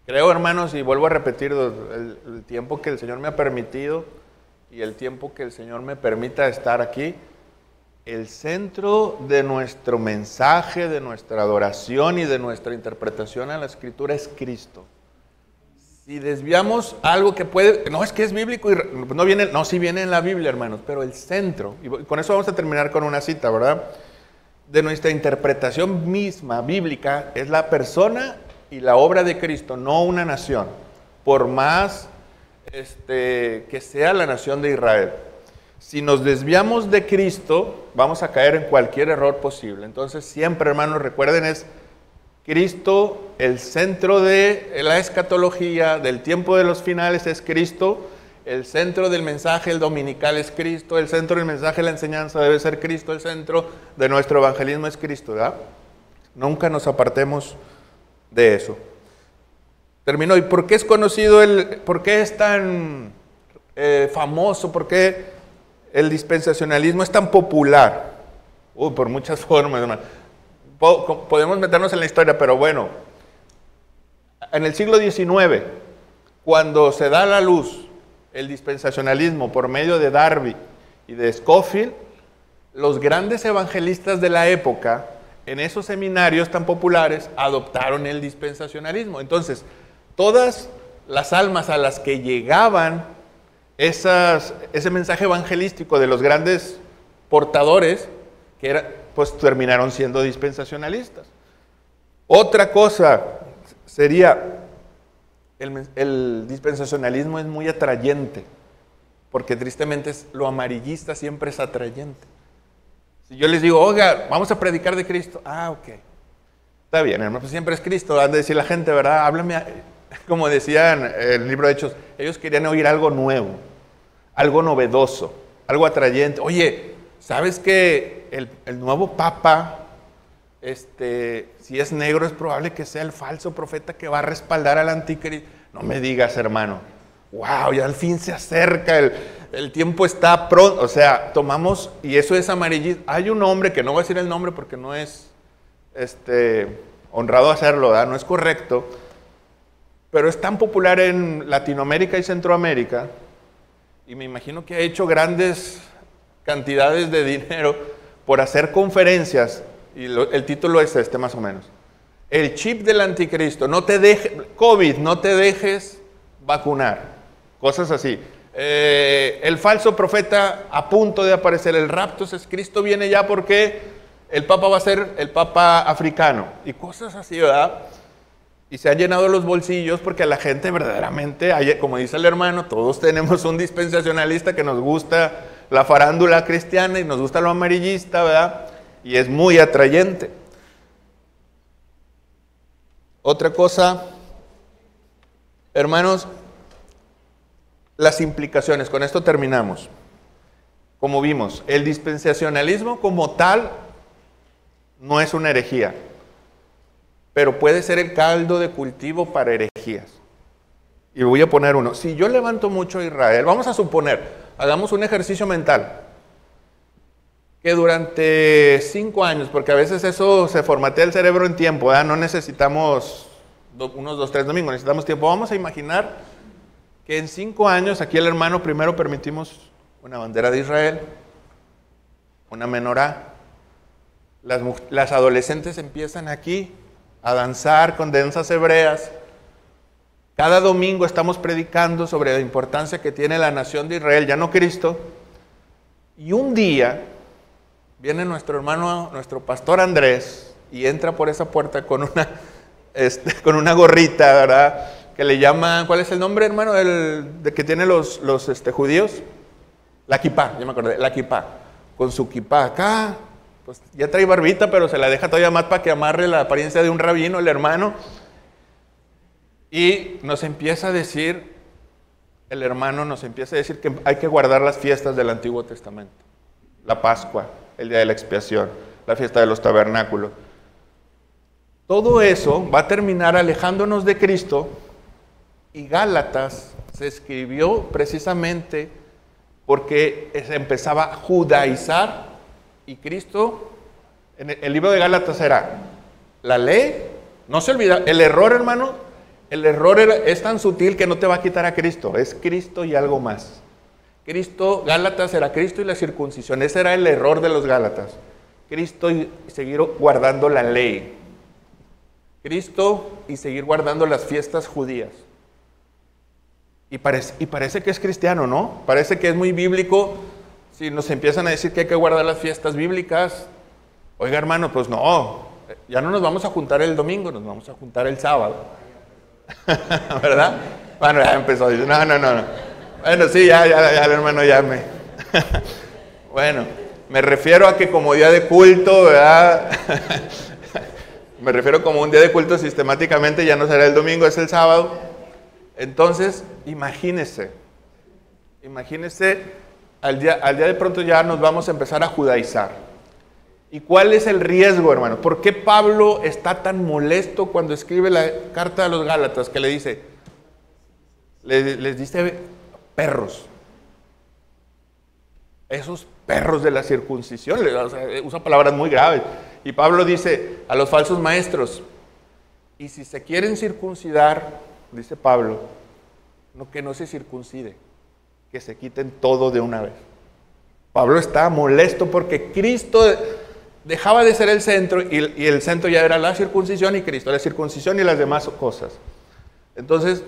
creo, hermanos, y vuelvo a repetir, el tiempo que el Señor me ha permitido y el tiempo que el Señor me permita estar aquí, el centro de nuestro mensaje, de nuestra adoración y de nuestra interpretación a la Escritura es Cristo. Si desviamos algo que puede, no es que es bíblico y no viene, no, sí viene en la Biblia, hermanos, pero el centro, y con eso vamos a terminar con una cita, ¿verdad? De nuestra interpretación misma bíblica es la persona y la obra de Cristo, no una nación, por más que sea la nación de Israel. Si nos desviamos de Cristo, vamos a caer en cualquier error posible. Entonces siempre, hermanos, recuerden, es Cristo, el centro de la escatología, del tiempo de los finales es Cristo, el centro del mensaje, el dominical es Cristo, el centro del mensaje, la enseñanza debe ser Cristo, el centro de nuestro evangelismo es Cristo, ¿verdad? Nunca nos apartemos de eso. Terminó. ¿Y por qué es conocido, por qué es tan famoso, por qué el dispensacionalismo es tan popular? Por muchas formas, hermano. Podemos meternos en la historia, pero bueno, en el siglo XIX, cuando se da a la luz el dispensacionalismo por medio de Darby y de Scofield, los grandes evangelistas de la época, en esos seminarios tan populares, adoptaron el dispensacionalismo. Entonces, todas las almas a las que llegaban ese mensaje evangelístico de los grandes portadores, pues terminaron siendo dispensacionalistas. Otra cosa sería, el dispensacionalismo es muy atrayente, porque tristemente lo amarillista siempre es atrayente. Si yo les digo, oiga, vamos a predicar de Cristo, ok, está bien, hermano, pues siempre es Cristo, han de decir la gente, ¿verdad? Háblame, como decían en el libro de Hechos, ellos querían oír algo nuevo, algo novedoso, algo atrayente. Oye, ¿sabes que el nuevo Papa, si es negro, es probable que sea el falso profeta que va a respaldar al anticristo? No me digas, hermano. Wow, ya al fin se acerca, el tiempo está pronto. O sea, tomamos, y eso es amarillismo. Hay un hombre, que no voy a decir el nombre porque no es honrado hacerlo, ¿verdad? No es correcto, pero es tan popular en Latinoamérica y Centroamérica, y me imagino que ha hecho grandes cantidades de dinero por hacer conferencias, y el título es más o menos. El chip del anticristo, COVID, no te dejes vacunar. Cosas así. El falso profeta a punto de aparecer, el rapto, es Cristo viene ya porque el Papa va a ser el Papa africano. Y cosas así, ¿verdad? Y se han llenado los bolsillos porque a la gente verdaderamente, como dice el hermano, todos tenemos un dispensacionalista que nos gusta la farándula cristiana y nos gusta lo amarillista, ¿verdad? Y es muy atrayente. Otra cosa, hermanos, las implicaciones, con esto terminamos. Como vimos, el dispensacionalismo como tal no es una herejía, pero puede ser el caldo de cultivo para herejías. Y voy a poner uno. Si yo levanto mucho a Israel, vamos a suponer, hagamos un ejercicio mental, que durante 5 años, porque a veces eso se formatea el cerebro en tiempo, ¿verdad? No necesitamos unos 2, 3 domingos, necesitamos tiempo. Vamos a imaginar que en 5 años, aquí el hermano primero permitimos una bandera de Israel, una menorá. Las adolescentes empiezan aquí a danzar con danzas hebreas. Cada domingo estamos predicando sobre la importancia que tiene la nación de Israel, ya no Cristo. Y un día viene nuestro hermano, nuestro pastor Andrés, y entra por esa puerta con una gorrita, ¿verdad? Que le llaman, ¿cuál es el nombre, hermano, de que tienen los judíos? La kipá, ya me acordé, la kipá. Con su kipá acá, pues ya trae barbita, pero se la deja todavía más para que amarre la apariencia de un rabino, el hermano. Y nos empieza a decir, el hermano nos empieza a decir que hay que guardar las fiestas del Antiguo Testamento. La Pascua, el Día de la Expiación, la fiesta de los tabernáculos. Todo eso va a terminar alejándonos de Cristo, y Gálatas se escribió precisamente porque se empezaba a judaizar, y Cristo, en el libro de Gálatas era la ley, no se olvida, el error, hermano, el error es tan sutil que no te va a quitar a Cristo, es Cristo y algo más. Gálatas era Cristo y la circuncisión, ese era el error de los Gálatas. Cristo y seguir guardando la ley. Cristo y seguir guardando las fiestas judías. Y parece que es cristiano, ¿no? Parece que es muy bíblico. Si nos empiezan a decir que hay que guardar las fiestas bíblicas, oiga, hermano, pues no, ya no nos vamos a juntar el domingo, nos vamos a juntar el sábado. ¿Verdad? Bueno, ya empezó. No. Bueno, sí, ya el hermano ya me... Bueno, me refiero a que como día de culto, ¿verdad? Me refiero como un día de culto sistemáticamente, ya no será el domingo, es el sábado. Entonces, imagínese, al día de pronto ya nos vamos a empezar a judaizar. ¿Y cuál es el riesgo, hermano? ¿Por qué Pablo está tan molesto cuando escribe la carta a los Gálatas que le dice, les dice perros? Esos perros de la circuncisión, usa palabras muy graves. Y Pablo dice a los falsos maestros, y si se quieren circuncidar, dice Pablo, que no se circuncide, que se quiten todo de una vez. Pablo está molesto porque Cristo dejaba de ser el centro y el centro ya era la circuncisión y Cristo, la circuncisión y las demás cosas. Entonces,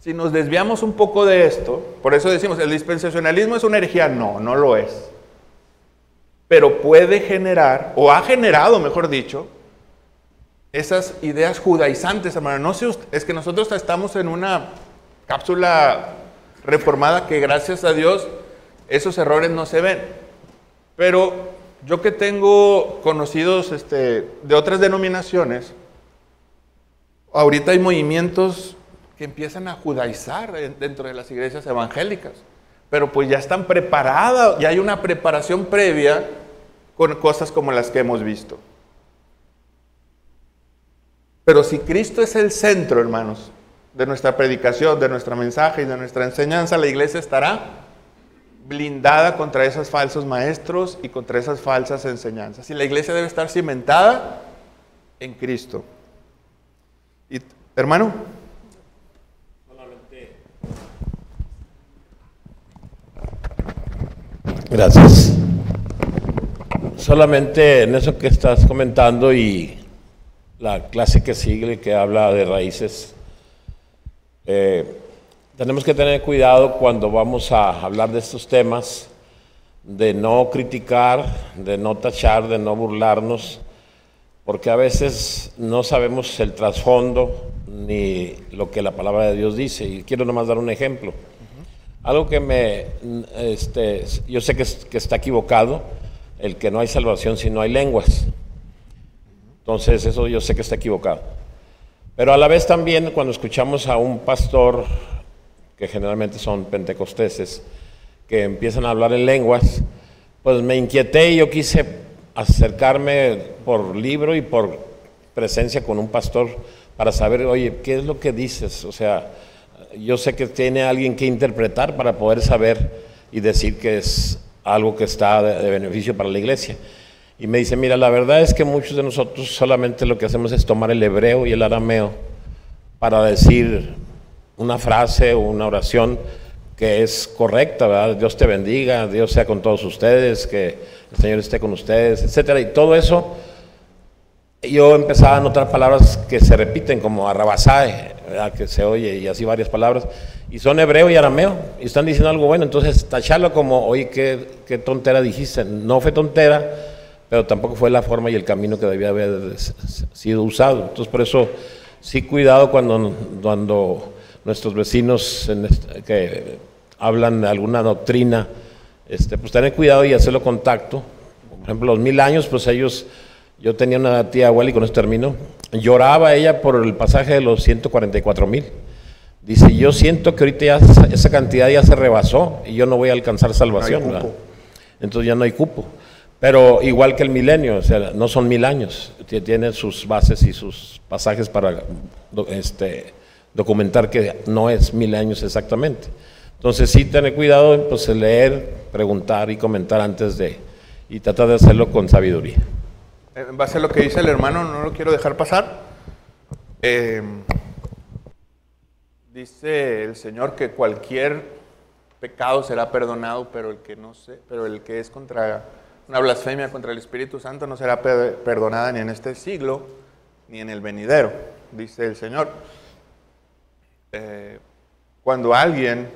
Si nos desviamos un poco de esto, por eso decimos, ¿el dispensacionalismo es una herejía? No, no lo es. Pero puede generar, o ha generado, mejor dicho, esas ideas judaizantes, hermano. No sé, es que nosotros estamos en una cápsula reformada que gracias a Dios esos errores no se ven. Pero yo que tengo conocidos de otras denominaciones, ahorita hay movimientos que empiezan a judaizar dentro de las iglesias evangélicas, pero pues ya están preparadas, ya hay una preparación previa con cosas como las que hemos visto. Pero si Cristo es el centro, hermanos, de nuestra predicación, de nuestro mensaje y de nuestra enseñanza, la iglesia estará blindada contra esos falsos maestros y contra esas falsas enseñanzas. Y la iglesia debe estar cimentada en Cristo. Y, hermano. Gracias. Solamente en eso que estás comentando y la clase que sigue, que habla de raíces, tenemos que tener cuidado cuando vamos a hablar de estos temas, de no criticar, de no tachar, de no burlarnos, porque a veces no sabemos el trasfondo ni lo que la palabra de Dios dice. Y quiero nomás dar un ejemplo. Algo que yo sé que está equivocado, el que no hay salvación si no hay lenguas. Entonces eso yo sé que está equivocado. Pero a la vez también cuando escuchamos a un pastor, que generalmente son pentecosteses, que empiezan a hablar en lenguas, pues me inquieté y yo quise acercarme por libro y por presencia con un pastor para saber, oye, ¿qué es lo que dices? O sea, yo sé que tiene alguien que interpretar para poder saber y decir que es algo que está de beneficio para la iglesia. Y me dice, mira, la verdad es que muchos de nosotros solamente lo que hacemos es tomar el hebreo y el arameo para decir una frase o una oración que es correcta, ¿verdad? Dios te bendiga, Dios sea con todos ustedes, que el Señor esté con ustedes, etcétera. Y todo eso, yo empezaba a notar palabras que se repiten como arrabasae, ¿verdad? Que se oye, y así varias palabras, y son hebreo y arameo, y están diciendo algo bueno. Entonces tacharlo como, oye, qué tontera dijiste. No fue tontera, pero tampoco fue la forma y el camino que debía haber sido usado. Entonces por eso sí, cuidado cuando nuestros vecinos que hablan de alguna doctrina, pues tener cuidado y hacerlo contacto. Por ejemplo, los 1000 años, pues yo tenía una tía abuela, y con esto termino, lloraba ella por el pasaje de los 144,000. Dice, yo siento que ahorita ya esa cantidad ya se rebasó y yo no voy a alcanzar salvación. No hay cupo. Entonces ya no hay cupo. Pero igual que el milenio, o sea, no son 1000 años, tiene sus bases y sus pasajes para documentar que no es 1000 años exactamente. Entonces sí, tener cuidado, pues leer, preguntar y comentar antes y tratar de hacerlo con sabiduría. En base a lo que dice el hermano, no lo quiero dejar pasar. Dice el Señor que cualquier pecado será perdonado, pero el que es contra una blasfemia contra el Espíritu Santo no será perdonada ni en este siglo ni en el venidero, dice el Señor. Cuando alguien,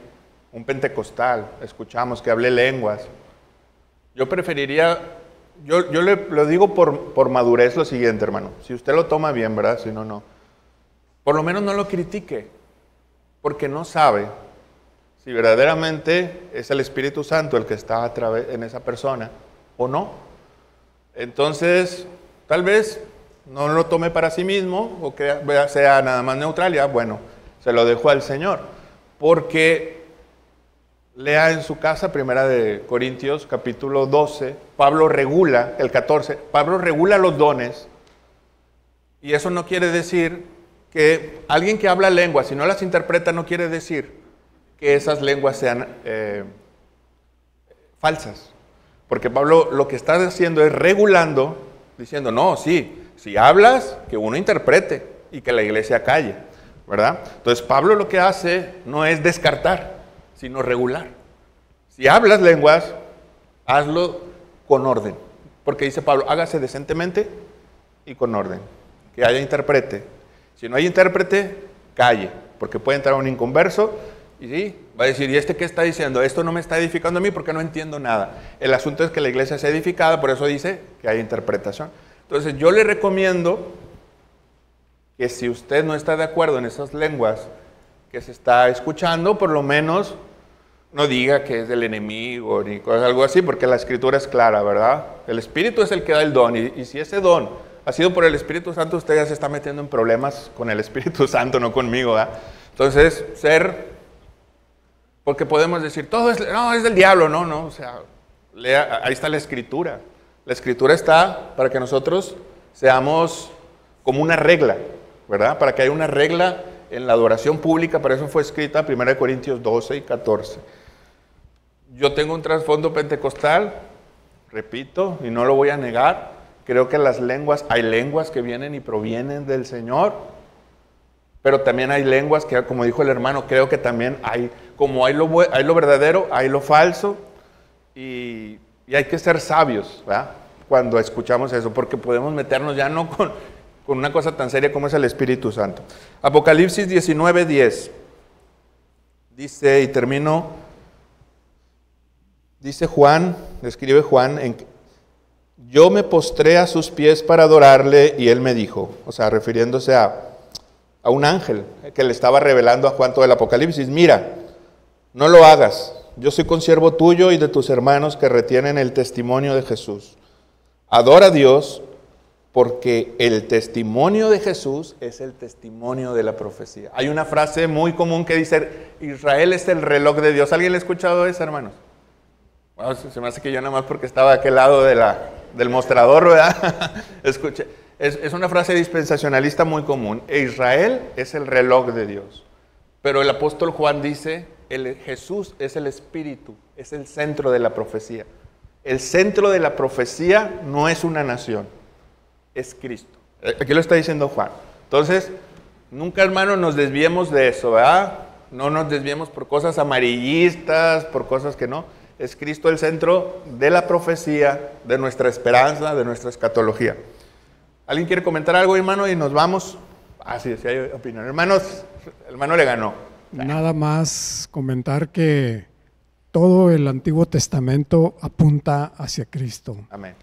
un pentecostal, escuchamos que hable lenguas, yo preferiría, yo lo digo por madurez lo siguiente, hermano. Si usted lo toma bien, ¿verdad? Si no, no. Por lo menos no lo critique, porque no sabe si verdaderamente es el Espíritu Santo el que está en esa persona o no. Entonces, tal vez no lo tome para sí mismo o que sea nada más neutral, ya, bueno, se lo dejo al Señor. Porque lea en su casa, 1 Corintios, capítulo 12, Pablo regula, el 14, Pablo regula los dones, y eso no quiere decir que alguien que habla lenguas, si no las interpreta, no quiere decir que esas lenguas sean falsas. Porque Pablo lo que está haciendo es regulando, diciendo, no, sí, si hablas, que uno interprete y que la iglesia calle, ¿verdad? Entonces Pablo lo que hace no es descartar, sino regular. Si hablas lenguas, hazlo con orden. Porque dice Pablo, hágase decentemente y con orden. Que haya intérprete. Si no hay intérprete, calle. porque puede entrar un inconverso y sí, va a decir, ¿y este qué está diciendo? Esto no me está edificando a mí porque no entiendo nada. El asunto es que la iglesia sea edificada, por eso dice que hay interpretación. Entonces yo le recomiendo que si usted no está de acuerdo en esas lenguas que se está escuchando, por lo menos no diga que es del enemigo ni algo así, porque la escritura es clara, ¿verdad? El Espíritu es el que da el don, y si ese don ha sido por el Espíritu Santo, usted ya se está metiendo en problemas con el Espíritu Santo, no conmigo, ¿verdad? Entonces, porque podemos decir, todo es del diablo, no, o sea, ahí está la escritura. La escritura está para que nosotros seamos como una regla, ¿verdad? Para que haya una regla en la adoración pública, para eso fue escrita 1 Corintios 12 y 14. Yo tengo un trasfondo pentecostal, repito, y no lo voy a negar. Creo que hay lenguas que vienen y provienen del Señor, pero también hay lenguas que, como dijo el hermano, creo que también hay lo verdadero, hay lo falso, y hay que ser sabios, ¿verdad? Cuando escuchamos eso, porque podemos meternos ya no con una cosa tan seria como es el Espíritu Santo. Apocalipsis 19:10 dice, y termino, dice Juan, escribe Juan, yo me postré a sus pies para adorarle, y él me dijo, o sea, refiriéndose a un ángel que le estaba revelando a Juan todo el Apocalipsis, mira, no lo hagas, yo soy consiervo tuyo y de tus hermanos que retienen el testimonio de Jesús. Adora a Dios, porque el testimonio de Jesús es el testimonio de la profecía. Hay una frase muy común que dice, Israel es el reloj de Dios. ¿Alguien le ha escuchado eso, hermanos? Bueno, se me hace que yo nada más porque estaba a aquel lado del mostrador, ¿verdad? Escuche, es una frase dispensacionalista muy común. Israel es el reloj de Dios. Pero el apóstol Juan dice, Jesús es el Espíritu, es el centro de la profecía. El centro de la profecía no es una nación, es Cristo. Aquí lo está diciendo Juan. Entonces, nunca, hermano, nos desviemos de eso, ¿verdad? No nos desviemos por cosas amarillistas, por cosas que no. Es Cristo el centro de la profecía, de nuestra esperanza, de nuestra escatología. ¿Alguien quiere comentar algo, hermano? Y nos vamos. Sí, sí hay opinión. Hermanos, el hermano le ganó. Nada más comentar que todo el Antiguo Testamento apunta hacia Cristo. Amén.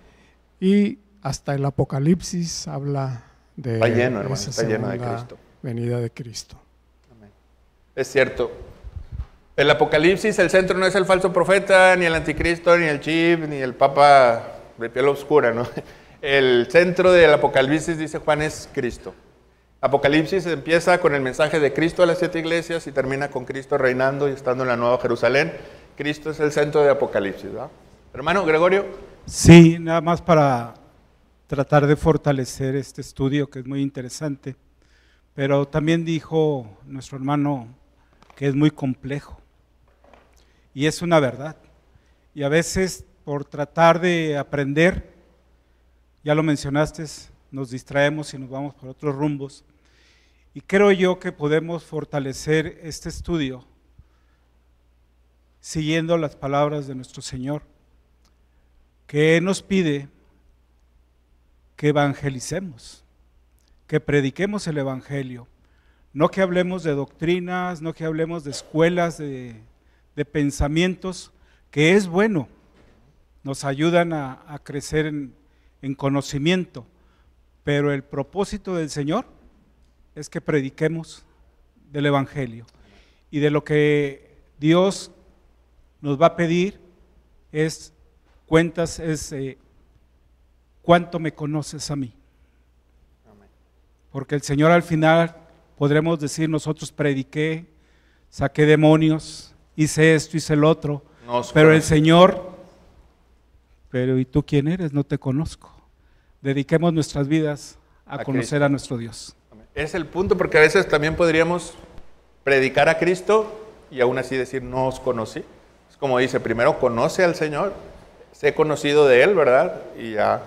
Y hasta el Apocalipsis habla de está lleno, hermano, esa está lleno de segunda Cristo. Venida de Cristo. Amén. Es cierto. El Apocalipsis, el centro no es el falso profeta, ni el anticristo, ni el chip, ni el papa de piel oscura, ¿no? El centro del Apocalipsis, dice Juan, es Cristo. Apocalipsis empieza con el mensaje de Cristo a las 7 iglesias y termina con Cristo reinando y estando en la Nueva Jerusalén. Cristo es el centro de Apocalipsis, ¿verdad? Hermano Gregorio. Sí, nada más para tratar de fortalecer este estudio que es muy interesante, pero también dijo nuestro hermano que es muy complejo y es una verdad. Y a veces por tratar de aprender, ya lo mencionaste, nos distraemos y nos vamos por otros rumbos. Y creo yo que podemos fortalecer este estudio siguiendo las palabras de nuestro Señor, que nos pide que evangelicemos, que prediquemos el Evangelio, no que hablemos de doctrinas, no que hablemos de escuelas, de pensamientos, que es bueno, nos ayudan a crecer en conocimiento, pero el propósito del Señor es que prediquemos del Evangelio, y de lo que Dios nos va a pedir es cuentas, ¿cuánto me conoces a mí? Porque el Señor al final podremos decir, nosotros prediqué, saqué demonios, hice esto, hice el otro, pero el Señor, pero ¿y tú quién eres? No te conozco. Dediquemos nuestras vidas a conocer a nuestro Dios. Es el punto, porque a veces también podríamos predicar a Cristo y aún así decir, no os conocí. Es como dice, primero conoce al Señor, sé conocido de Él, ¿verdad? Y ya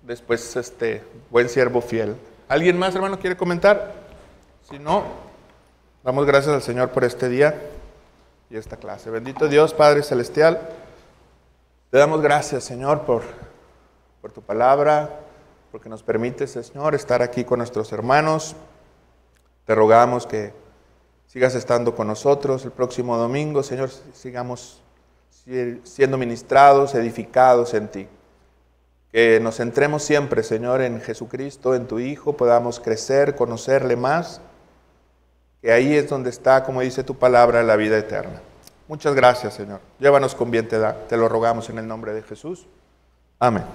después, buen siervo fiel. ¿Alguien más, hermano, quiere comentar? Si no, damos gracias al Señor por este día y esta clase. Bendito Dios, Padre Celestial, te damos gracias, Señor, por tu palabra, porque nos permite, Señor, estar aquí con nuestros hermanos. Te rogamos que sigas estando con nosotros el próximo domingo, Señor, sigamos siendo ministrados, edificados en ti. Que nos centremos siempre, Señor, en Jesucristo, en tu Hijo, podamos crecer, conocerle más, que ahí es donde está, como dice tu palabra, la vida eterna. Muchas gracias, Señor. Llévanos con bien, te lo rogamos en el nombre de Jesús. Amén.